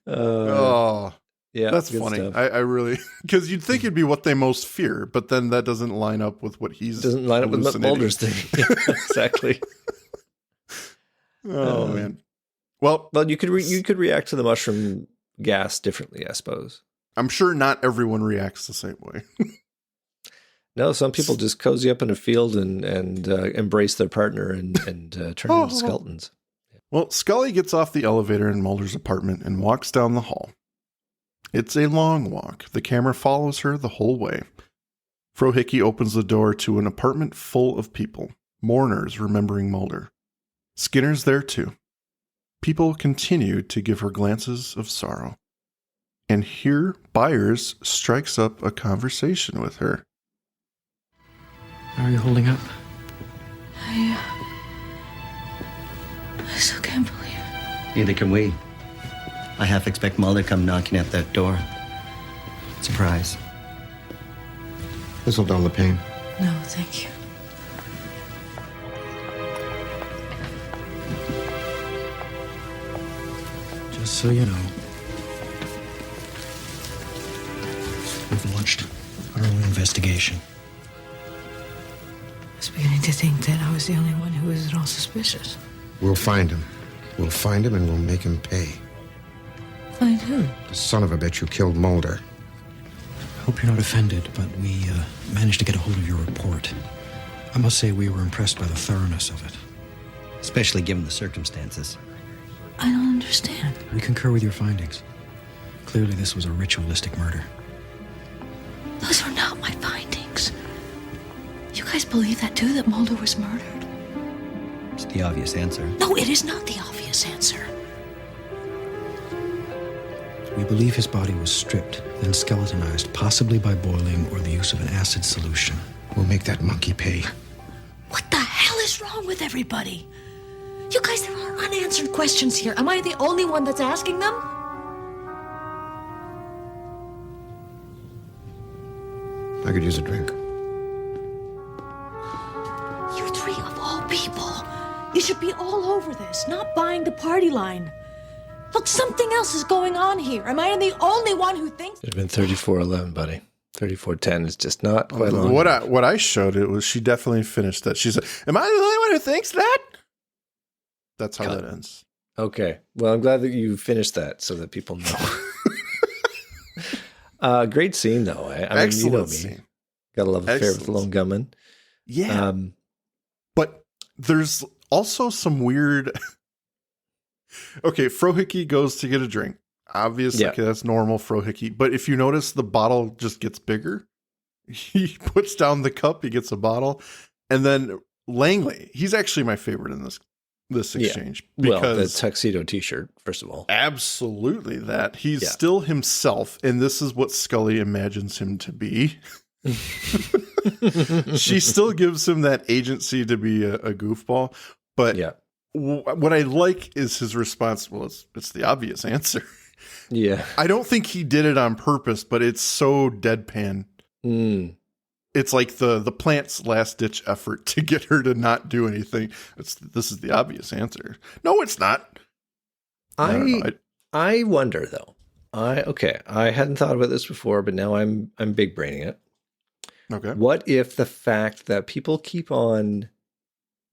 Yeah, that's funny. I really, because you'd think it'd be what they most fear, but then that doesn't line up with what he's doesn't line up with what Mulder's thinking. Yeah, exactly. Man. Well, you could react to the mushroom gas differently, I suppose. I'm sure not everyone reacts the same way. No, some people just cozy up in a field and embrace their partner and turn into skeletons. Well, Scully gets off the elevator in Mulder's apartment and walks down the hall. It's a long walk. The camera follows her the whole way. Frohickey opens the door to an apartment full of people, mourners remembering Mulder. Skinner's there too. People continue to give her glances of sorrow. And here, Byers strikes up a conversation with her. How are you holding up? I still can't believe it. Neither can we. I half expect Mulder to come knocking at that door. Surprise. This'll dull the pain. No, thank you. Just so you know, we've launched our own investigation. I was beginning to think that I was the only one who was at all suspicious. We'll find him. We'll find him and we'll make him pay. Find who? The son of a bitch who killed Mulder. I hope you're not offended, but we managed to get a hold of your report. I must say we were impressed by the thoroughness of it. Especially given the circumstances. I don't understand. We concur with your findings. Clearly this was a ritualistic murder. Those are not my findings. You guys believe that too, that Mulder was murdered? It's the obvious answer. No, it is not the obvious answer. We believe his body was stripped, then skeletonized, possibly by boiling or the use of an acid solution. We'll make that monkey pay. What the hell is wrong with everybody? You guys, there are unanswered questions here. Am I the only one that's asking them? I could use a drink. You three of all people. You should be all over this, not buying the party line. Look, something else is going on here. Am I the only one who thinks? It'd have been 34:11, buddy. 34:10 is just not quite long. What I showed it was she definitely finished that. She said, "Am I the only one who thinks that?" That's how that ends. Okay. Well, I'm glad that you finished that so that people know. Great scene, though. I mean, Excellent you know me. scene. Got a love affair with the lone gunman. Yeah. But there's also some weird... Okay, Frohickey goes to get a drink. Obviously, okay, that's normal Frohickey. But if you notice, the bottle just gets bigger. He puts down the cup, he gets a bottle. And then Langley, he's actually my favorite in this exchange. Because well, the tuxedo t-shirt, first of all. Absolutely that. He's still himself, and this is what Scully imagines him to be. She still gives him that agency to be a goofball. But what I like is his response, well, it's the obvious answer. Yeah. I don't think he did it on purpose, but it's so deadpan. It's like the plant's last-ditch effort to get her to not do anything. This is the obvious answer. No, it's not. I wonder, though. I hadn't thought about this before, but now I'm big braining it. Okay. What if the fact that people keep on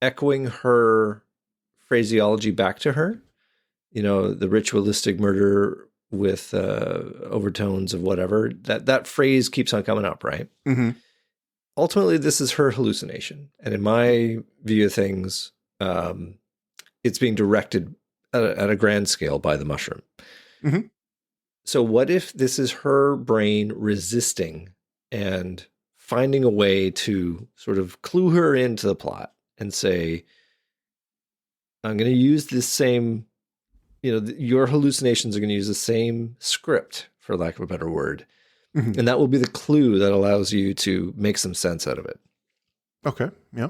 echoing her phraseology back to her, you know, the ritualistic murder with overtones of whatever, that phrase keeps on coming up, right? Mm-hmm. Ultimately, this is her hallucination. And in my view of things, it's being directed at a grand scale by the mushroom. Mm-hmm. So what if this is her brain resisting and finding a way to sort of clue her into the plot and say, I'm going to use this same, your hallucinations are going to use the same script, for lack of a better word. Mm-hmm. And that will be the clue that allows you to make some sense out of it. Okay. Yeah.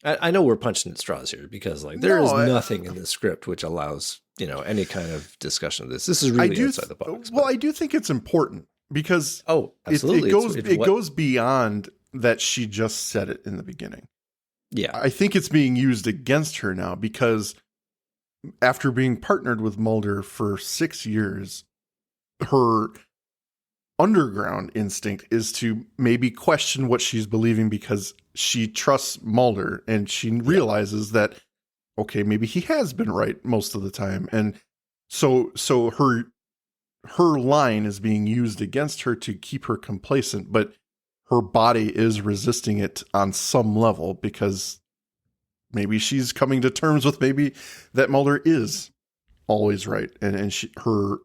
I know we're punching at straws here because there is nothing in the script which allows, any kind of discussion of this. This is really outside the box. Well, I do think it's important because absolutely. It goes beyond that she just said it in the beginning. Yeah. I think it's being used against her now because after being partnered with Mulder for 6 years, her underground instinct is to maybe question what she's believing because she trusts Mulder and she realizes that, okay, maybe he has been right most of the time. And so her line is being used against her to keep her complacent, but her body is resisting it on some level because maybe she's coming to terms with maybe that Mulder is always right. And her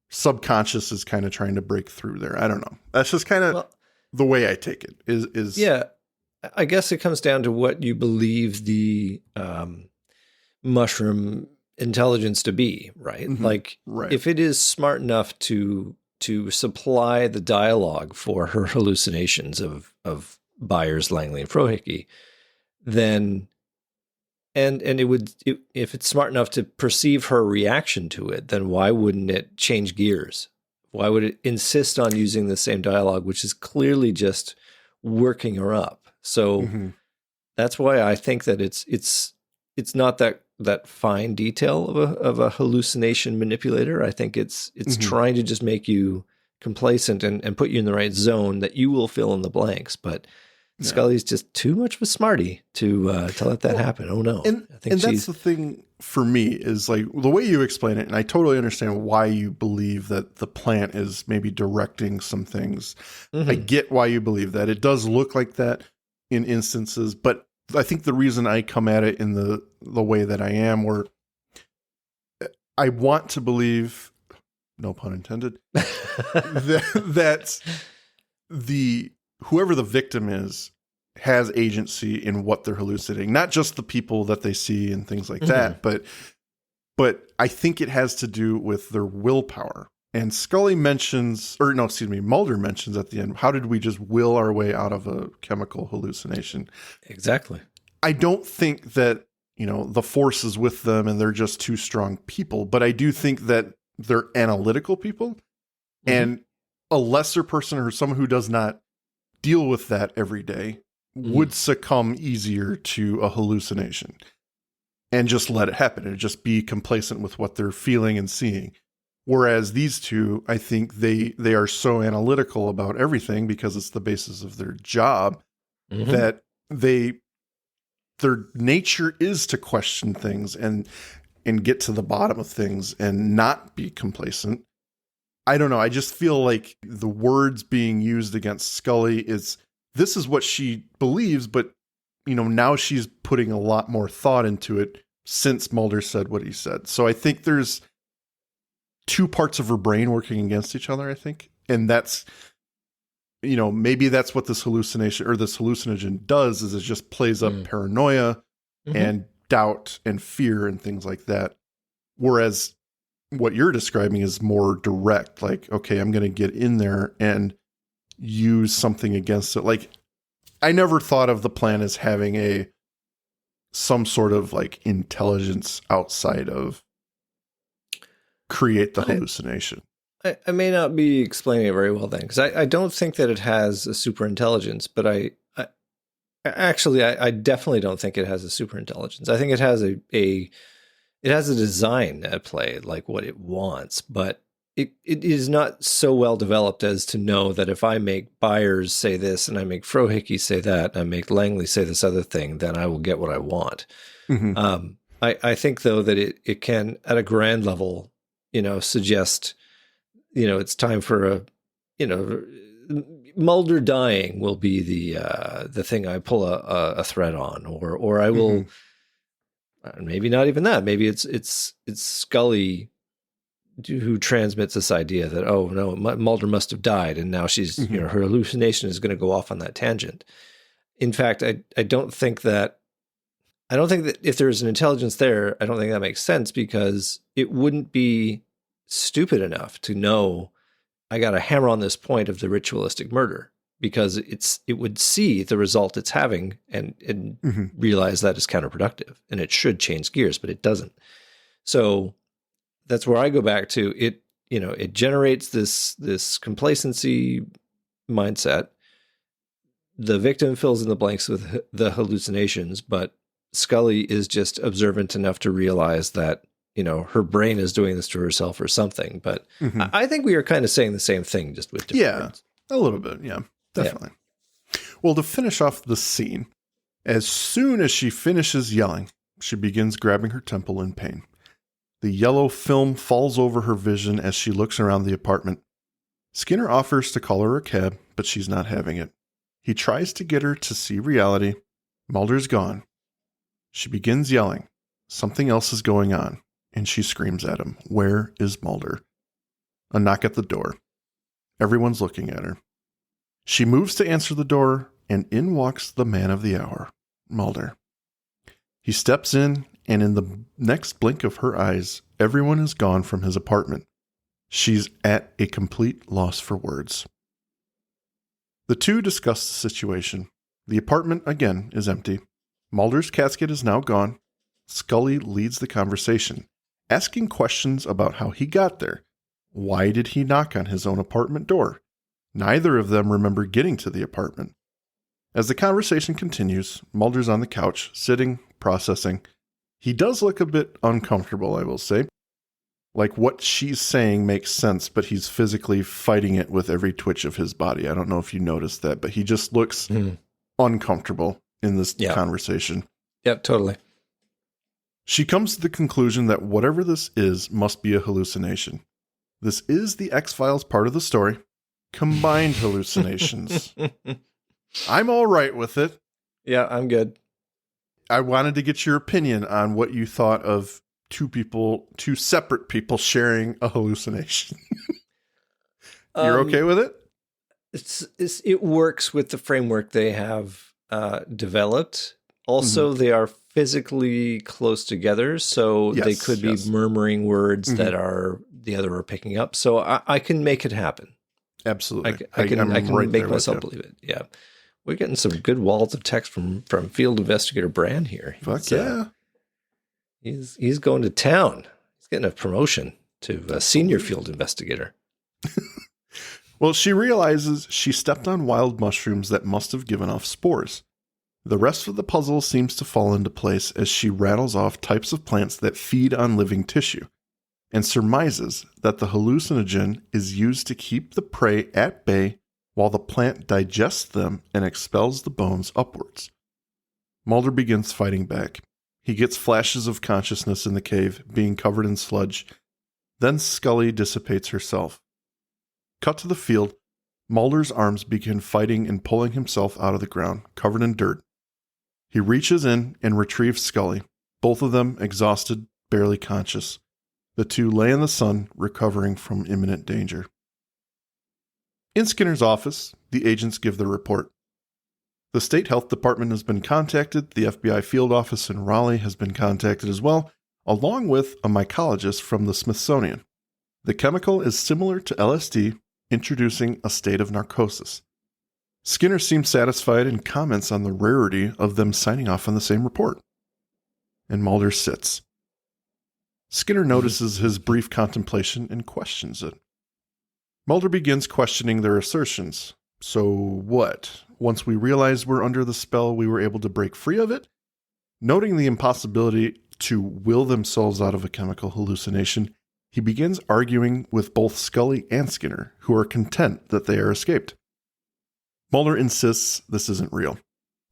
subconscious is kind of trying to break through there. I don't know. That's just kind of the way I take it is. Yeah. I guess it comes down to what you believe the mushroom intelligence to be, right? Mm-hmm. If it is smart enough to supply the dialogue for her hallucinations of Byers, Langley, and Frohickey, then if it's smart enough to perceive her reaction to it, then why wouldn't it change gears? Why would it insist on using the same dialogue, which is clearly just working her up? So that's why I think that it's not that fine detail of a hallucination manipulator. I think it's trying to just make you complacent and put you in the right zone that you will fill in the blanks. But Scully's just too much of a smarty to let that happen. Oh no. And that's the thing for me is the way you explain it. And I totally understand why you believe that the plant is maybe directing some things. Mm-hmm. I get why you believe that. It does look like that in instances, but I think the reason I come at it in the way that I am, where I want to believe, no pun intended, that whoever the victim is has agency in what they're hallucinating, not just the people that they see and things like that, but I think it has to do with their willpower. And Mulder mentions at the end, how did we just will our way out of a chemical hallucination? Exactly. I don't think that, the Force is with them and they're just two strong people, but I do think that they're analytical people, and a lesser person or someone who does not deal with that every day would succumb easier to a hallucination and just let it happen and just be complacent with what they're feeling and seeing. Whereas these two, I think they are so analytical about everything because it's the basis of their job that their nature is to question things and get to the bottom of things and not be complacent. I don't know. I just feel like the words being used against Scully this is what she believes, but now she's putting a lot more thought into it since Mulder said what he said. So I think there's two parts of her brain working against each other, I think. And that's, maybe that's what this hallucination or this hallucinogen does, is it just plays up paranoia and doubt and fear and things like that. Whereas what you're describing is more direct, like, okay, I'm going to get in there and use something against it. Like, I never thought of the plan as having some sort of like intelligence outside of create the hallucination. I may not be explaining it very well then, because I don't think that it has a super intelligence, but I definitely don't think it has a super intelligence. I think it has it has a design at play, like what it wants, but it is not so well developed as to know that if I make Byers say this and I make Frohickey say that and I make Langley say this other thing, then I will get what I want. I think, though, that it can, at a grand level, suggest, it's time for Mulder dying will be the thing I pull a thread on, or I will, maybe not even that. Maybe it's Scully who transmits this idea that, oh no, Mulder must have died, and now she's, her hallucination is going to go off on that tangent. In fact, I don't think that if there's an intelligence there, I don't think that makes sense, because it wouldn't be stupid enough to know I got to hammer on this point of the ritualistic murder, because it would see the result it's having and realize that is counterproductive, and it should change gears, but it doesn't. So that's where I go back to it. It generates this complacency mindset. The victim fills in the blanks with the hallucinations, but Scully is just observant enough to realize that, her brain is doing this to herself or something. But I think we are kind of saying the same thing, just with different words. A little bit. Yeah, definitely. Yeah. Well, to finish off the scene, as soon as she finishes yelling, she begins grabbing her temple in pain. The yellow film falls over her vision as she looks around the apartment. Skinner offers to call her a cab, but she's not having it. He tries to get her to see reality. Mulder's gone. She begins yelling. Something else is going on, and she screams at him. Where is Mulder? A knock at the door. Everyone's looking at her. She moves to answer the door, and in walks the man of the hour, Mulder. He steps in, and in the next blink of her eyes, everyone is gone from his apartment. She's at a complete loss for words. The two discuss the situation. The apartment, again, is empty. Mulder's casket is now gone. Scully leads the conversation, asking questions about how he got there. Why did he knock on his own apartment door? Neither of them remember getting to the apartment. As the conversation continues, Mulder's on the couch, sitting, processing. He does look a bit uncomfortable, I will say. Like, what she's saying makes sense, but he's physically fighting it with every twitch of his body. I don't know if you noticed that, but he just looks uncomfortable in this conversation. Yep, totally. She comes to the conclusion that whatever this is must be a hallucination. This is the X-Files part of the story. Combined hallucinations. I'm all right with it. Yeah, I'm good. I wanted to get your opinion on what you thought of two separate people sharing a hallucination. You're okay with it? It works with the framework they have developed. Also, they are physically close together, so they could be murmuring words that the other are picking up. So I can make it happen. Absolutely. I can make myself believe it. Yeah. We're getting some good walls of text from Field Investigator Bran here. Fuck yeah. He's going to town. He's getting a promotion to a senior field investigator. Well, she realizes she stepped on wild mushrooms that must have given off spores. The rest of the puzzle seems to fall into place as she rattles off types of plants that feed on living tissue, and surmises that the hallucinogen is used to keep the prey at bay while the plant digests them and expels the bones upwards. Mulder begins fighting back. He gets flashes of consciousness in the cave, being covered in sludge. Then Scully dissipates herself. Cut to the field. Mulder's arms begin fighting and pulling himself out of the ground, covered in dirt. He reaches in and retrieves Scully, both of them exhausted, barely conscious. The two lay in the sun, recovering from imminent danger. In Skinner's office, the agents give their report. The State Health Department has been contacted, the FBI field office in Raleigh has been contacted as well, along with a mycologist from the Smithsonian. The chemical is similar to LSD, introducing a state of narcosis. Skinner seems satisfied and comments on the rarity of them signing off on the same report. And Mulder sits. Skinner notices his brief contemplation and questions it. Mulder begins questioning their assertions. So what? Once we realized we're under the spell, we were able to break free of it? Noting the impossibility to will themselves out of a chemical hallucination, he begins arguing with both Scully and Skinner, who are content that they are escaped. Mulder insists this isn't real.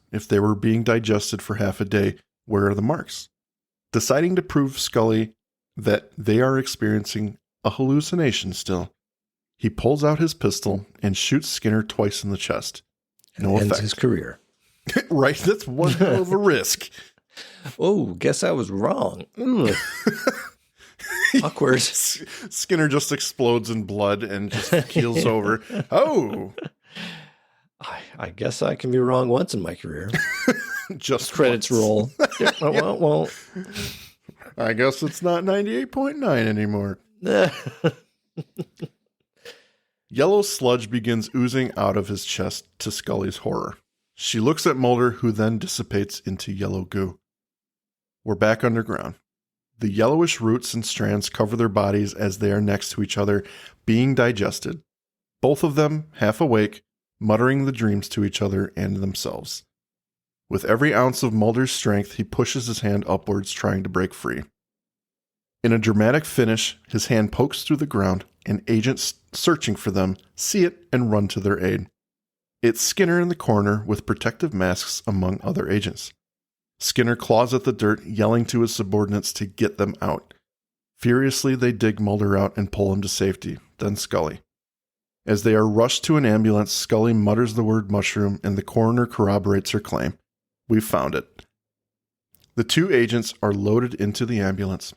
If they were being digested for half a day, where are the marks? Deciding to prove Scully that they are experiencing a hallucination still, he pulls out his pistol and shoots Skinner twice in the chest. No ends effect. His career. Right, that's one hell of a risk. Oh, guess I was wrong. Awkward. Skinner just explodes in blood and just keels over. Oh. I guess I can be wrong once in my career. Just credits roll. Well, I guess it's not 98.9 anymore. Yellow sludge begins oozing out of his chest to Scully's horror. She looks at Mulder, who then dissipates into yellow goo. We're back underground. The yellowish roots and strands cover their bodies as they are next to each other, being digested. Both of them half awake, muttering the dreams to each other and themselves. With every ounce of Mulder's strength, he pushes his hand upwards, trying to break free. In a dramatic finish, his hand pokes through the ground, and agents searching for them see it and run to their aid. It's Skinner in the corner with protective masks among other agents. Skinner claws at the dirt, yelling to his subordinates to get them out. Furiously, they dig Mulder out and pull him to safety, then Scully. As they are rushed to an ambulance, Scully mutters the word mushroom, and the coroner corroborates her claim. We've found it. The two agents are loaded into the ambulance.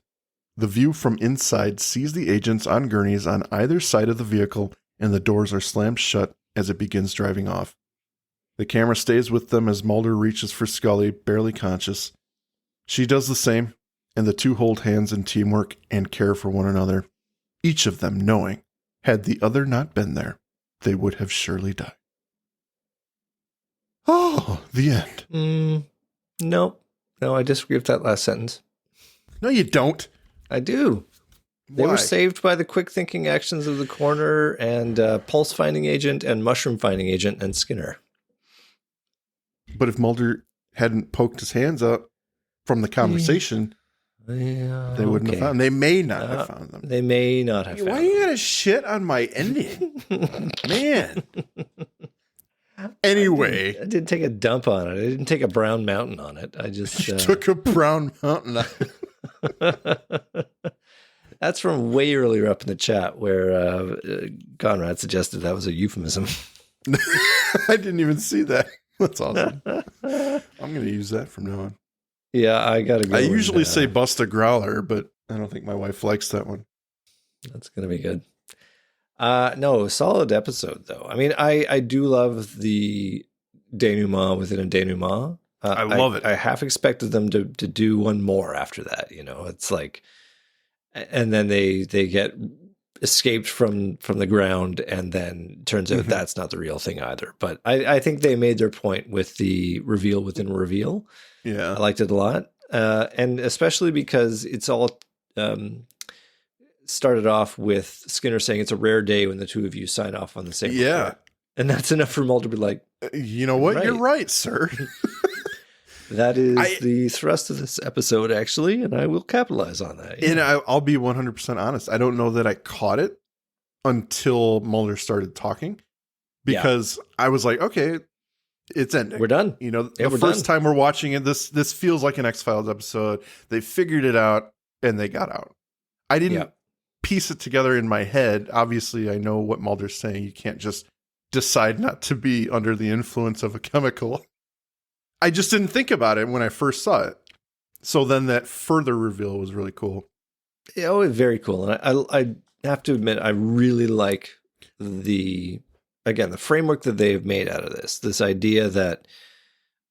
The view from inside sees the agents on gurneys on either side of the vehicle, and the doors are slammed shut as it begins driving off. The camera stays with them as Mulder reaches for Scully, barely conscious. She does the same, and the two hold hands in teamwork and care for one another, each of them knowing, had the other not been there, they would have surely died. Oh, the end. No, I disagree with that last sentence. No, you don't. I do. They were saved by the quick thinking actions of the coroner and pulse finding agent and mushroom finding agent and Skinner. But if Mulder hadn't poked his hands up from the conversation, they wouldn't have found them. They may not have found them. They may not have found them. Why you gotta shit on my ending? Man. Anyway. I didn't take a dump on it. I didn't take a brown mountain on it. I just took a brown mountain on it. That's from way earlier up in the chat where Conrad suggested that was a euphemism. I didn't even see that. That's awesome. I'm going to use that from now on. Yeah, I got to go. I usually say bust a growler, but I don't think my wife likes that one. That's going to be good. No, solid episode, though. I mean, I do love the denouement within a denouement. I love it. I half expected them to do one more after that. You know, it's like, and then they get escaped from the ground, and then turns out that's not the real thing either. But I think they made their point with the reveal within reveal. Yeah. I liked it a lot. And especially because it's all started off with Skinner saying it's a rare day when the two of you sign off on the same report. And that's enough for Mulder to be like, you know what? Right. You're right, sir. That is the thrust of this episode, actually, and I will capitalize on that. Yeah. And I'll be 100% honest. I don't know that I caught it until Mulder started talking, because I was like, okay, it's ending. We're done. You know, the first time we're watching it, this feels like an X-Files episode. They figured it out and they got out. I didn't piece it together in my head. Obviously, I know what Mulder's saying. You can't just decide not to be under the influence of a chemical. I just didn't think about it when I first saw it. So then that further reveal was really cool. Yeah, it was very cool. And I have to admit, I really like the framework that they've made out of this idea that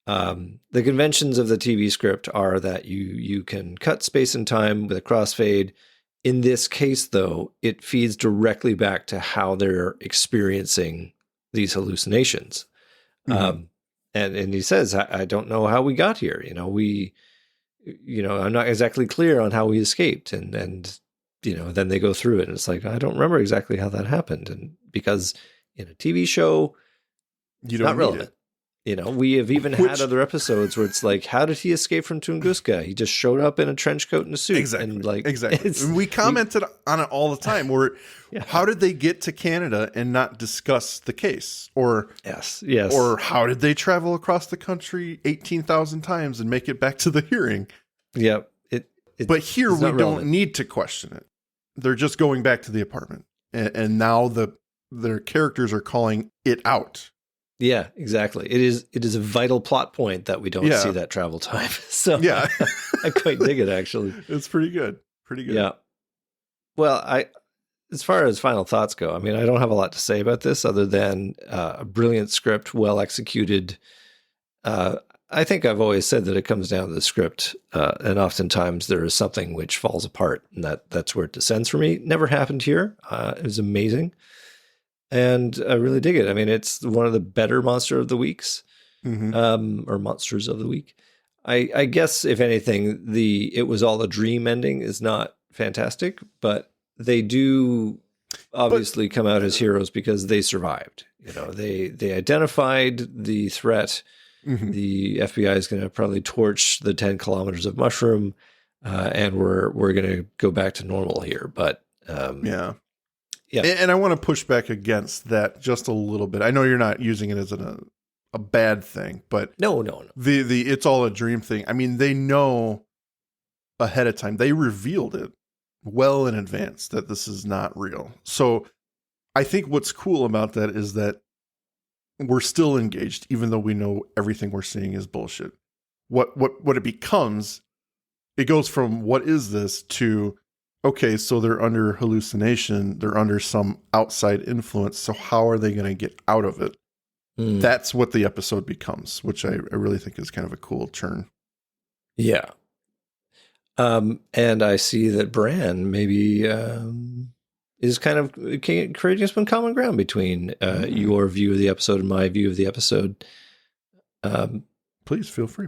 the conventions of the TV script are that you can cut space and time with a crossfade. In this case, though, it feeds directly back to how they're experiencing these hallucinations. And he says, I don't know how we got here. I'm not exactly clear on how we escaped. And then they go through it and it's like, I don't remember exactly how that happened. And because in a TV show, you don't not relevant. We have even had other episodes where it's like, how did he escape from Tunguska? He just showed up in a trench coat and a suit. Exactly. And we commented on it all the time. How did they get to Canada and not discuss the case? Or yes. Or how did they travel across the country 18,000 times and make it back to the hearing? Yep. But here we don't need to question it. They're just going back to the apartment, and now their characters are calling it out. Yeah, exactly. It is a vital plot point that we don't see that travel time. So yeah, I quite dig it, actually. It's pretty good. Yeah. Well, as far as final thoughts go, I mean, I don't have a lot to say about this other than a brilliant script, well executed. I think I've always said that it comes down to the script, and oftentimes there is something which falls apart, and that's where it descends for me. Never happened here. It was amazing. And I really dig it. I mean, it's one of the better Monster of the Weeks, or Monsters of the Week. I guess, if anything, it was all a dream ending is not fantastic, but they do obviously come out as heroes because they survived. They identified the threat. The FBI is going to probably torch the 10 kilometers of mushroom, and we're going to go back to normal here. But yeah. And I want to push back against that just a little bit. I know you're not using it as a bad thing, but no. The it's all a dream thing. I mean, they know ahead of time. They revealed it well in advance that this is not real. So I think what's cool about that is that we're still engaged, even though we know everything we're seeing is bullshit. What it becomes, it goes from what is this to, okay, so they're under hallucination. They're under some outside influence. So how are they going to get out of it? That's what the episode becomes, which I really think is kind of a cool turn. Yeah. And I see that Bran maybe is kind of creating some common ground between your view of the episode and my view of the episode. Please feel free.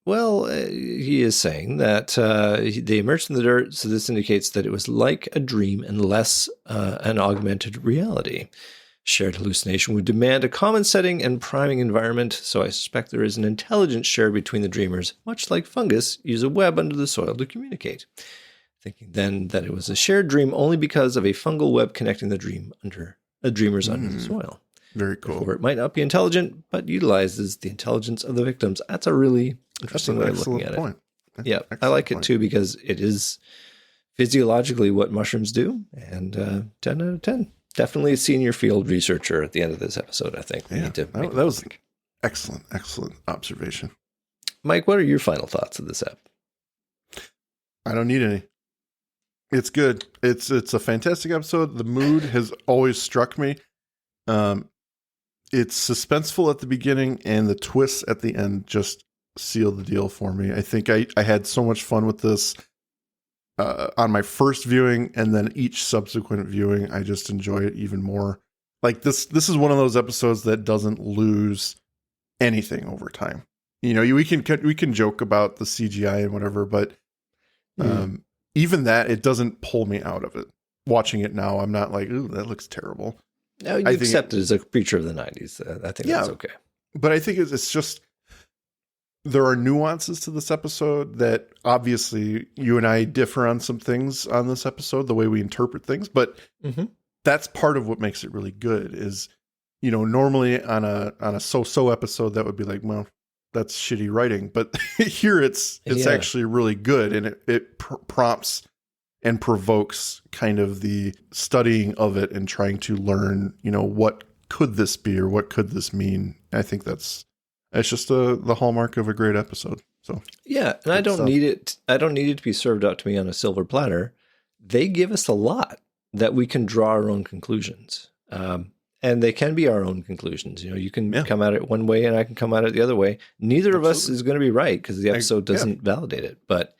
Well, he is saying that they emerged from the dirt, so this indicates that it was like a dream and less an augmented reality. Shared hallucination would demand a common setting and priming environment, so I suspect there is an intelligence shared between the dreamers, much like fungus use a web under the soil to communicate. Thinking then that it was a shared dream only because of a fungal web connecting the dreamers under the soil. Very cool. Or it might not be intelligent, but utilizes the intelligence of the victims. That's a really interesting way of looking at it. Yeah, I like it too because it is physiologically what mushrooms do, and 10 out of 10. Definitely a senior field researcher at the end of this episode, I think. That was excellent observation. Mike, what are your final thoughts of this ep? I don't need any. It's good. It's a fantastic episode. The mood has always struck me. It's suspenseful at the beginning, and the twists at the end just seal the deal for me. I think I had so much fun with this. on my first viewing, and then each subsequent viewing, I just enjoy it even more. Like this is one of those episodes that doesn't lose anything over time. You know, we can joke about the CGI and whatever, but even that, it doesn't pull me out of it. Watching it now, I'm not like, ooh, that looks terrible. No, you accept it as a creature of the 90s. I think that's okay. But I think it's just, there are nuances to this episode that obviously you and I differ on some things on this episode, the way we interpret things, but that's part of what makes it really good is, you know, normally on a so-so episode that would be like, well, that's shitty writing, but here it's actually really good, and it prompts and provokes kind of the studying of it and trying to learn, you know, what could this be or what could this mean? I think it's just the hallmark of a great episode. So yeah, and I don't need it to be served up to me on a silver platter. They give us a lot that we can draw our own conclusions. And they can be our own conclusions. You know, you can come at it one way and I can come at it the other way. Neither of us is going to be right because the episode doesn't validate it. But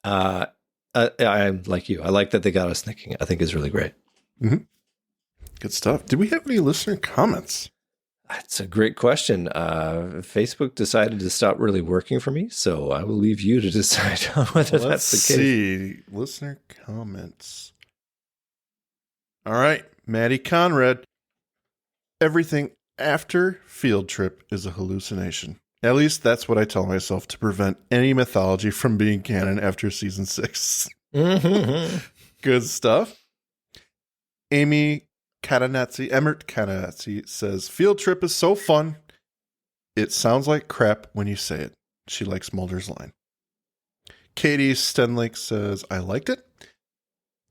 I'm like you. I like that they got us thinking. I think it's really great. Mm-hmm. Good stuff. Did we have any listener comments? That's a great question. Facebook decided to stop really working for me, so I will leave you to decide whether that's the case. Let's see. Listener comments. All right. Maddie Conrad. Everything after Field Trip is a hallucination. At least that's what I tell myself to prevent any mythology from being canon after season 6. Mm-hmm. Good stuff. Emmert Katanatsi says, Field Trip is so fun. It sounds like crap when you say it. She likes Mulder's line. Katie Stenlake says, I liked it.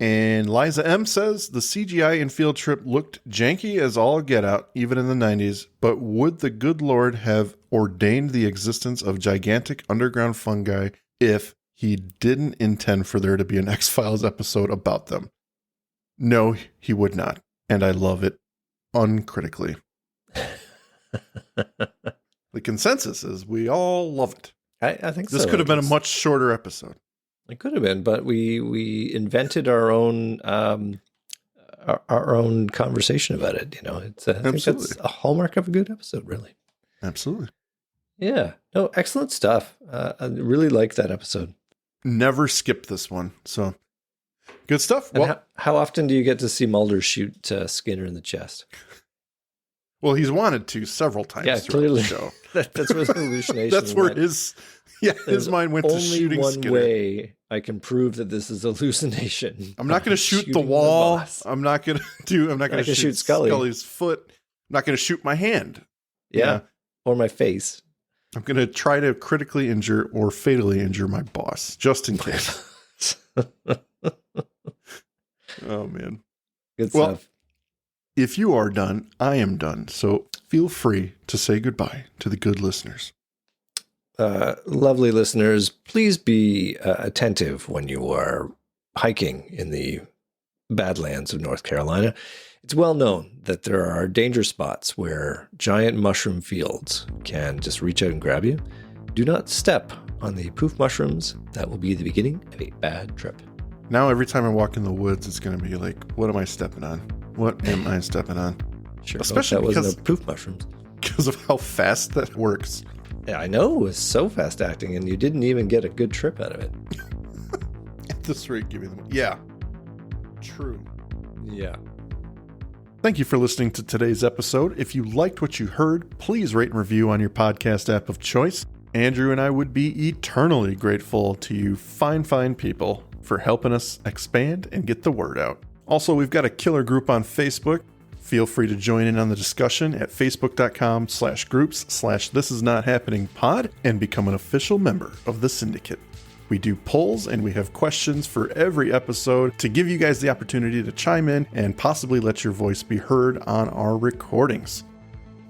And Liza M says, the CGI in Field Trip looked janky as all get out, even in the 90s, but would the good Lord have ordained the existence of gigantic underground fungi if he didn't intend for there to be an X-Files episode about them? No, he would not. And I love it uncritically. The consensus is we all love it. I think this could have been a much shorter episode. It could have been, but we invented our own conversation about it. You know, I think that's a hallmark of a good episode, really. Absolutely. Yeah. No, excellent stuff. I really like that episode. Never skipped this one. So good stuff. And well, how often do you get to see Mulder shoot Skinner in the chest? Well, he's wanted to several times throughout the show. That's where the hallucination That's where his mind went to shooting Skinner. Only one way I can prove that this is a hallucination. I'm not going to shoot the wall. I'm not going to shoot Scully's foot. I'm not going to shoot my hand. Yeah. Or my face. I'm going to try to critically injure or fatally injure my boss, just in case. Oh, man. Good stuff. If you are done, I am done. So feel free to say goodbye to the good listeners. Lovely listeners, please be attentive when you are hiking in the Badlands of North Carolina. It's well known that there are danger spots where giant mushroom fields can just reach out and grab you. Do not step on the poof mushrooms. That will be the beginning of a bad trip. Now every time I walk in the woods, it's going to be like, what am I stepping on? What am I stepping on? Sure, especially that wasn't a poof mushrooms. Because of how fast that works. Yeah, I know. It was so fast acting, and you didn't even get a good trip out of it. At this rate, give me them. Yeah. True. Yeah. Thank you for listening to today's episode. If you liked what you heard, please rate and review on your podcast app of choice. Andrew and I would be eternally grateful to you fine people for helping us expand and get the word out. Also, we've got a killer group on Facebook. Feel free to join in on the discussion at facebook.com/groups/thisisnothappeningpod and become an official member of the syndicate. We do polls and we have questions for every episode to give you guys the opportunity to chime in and possibly let your voice be heard on our recordings.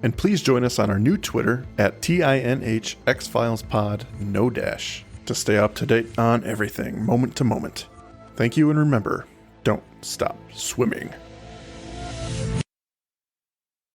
And please join us on our new Twitter at TINHxFilesPod, no dash, to stay up to date on everything, moment to moment. Thank you, and remember, don't stop swimming.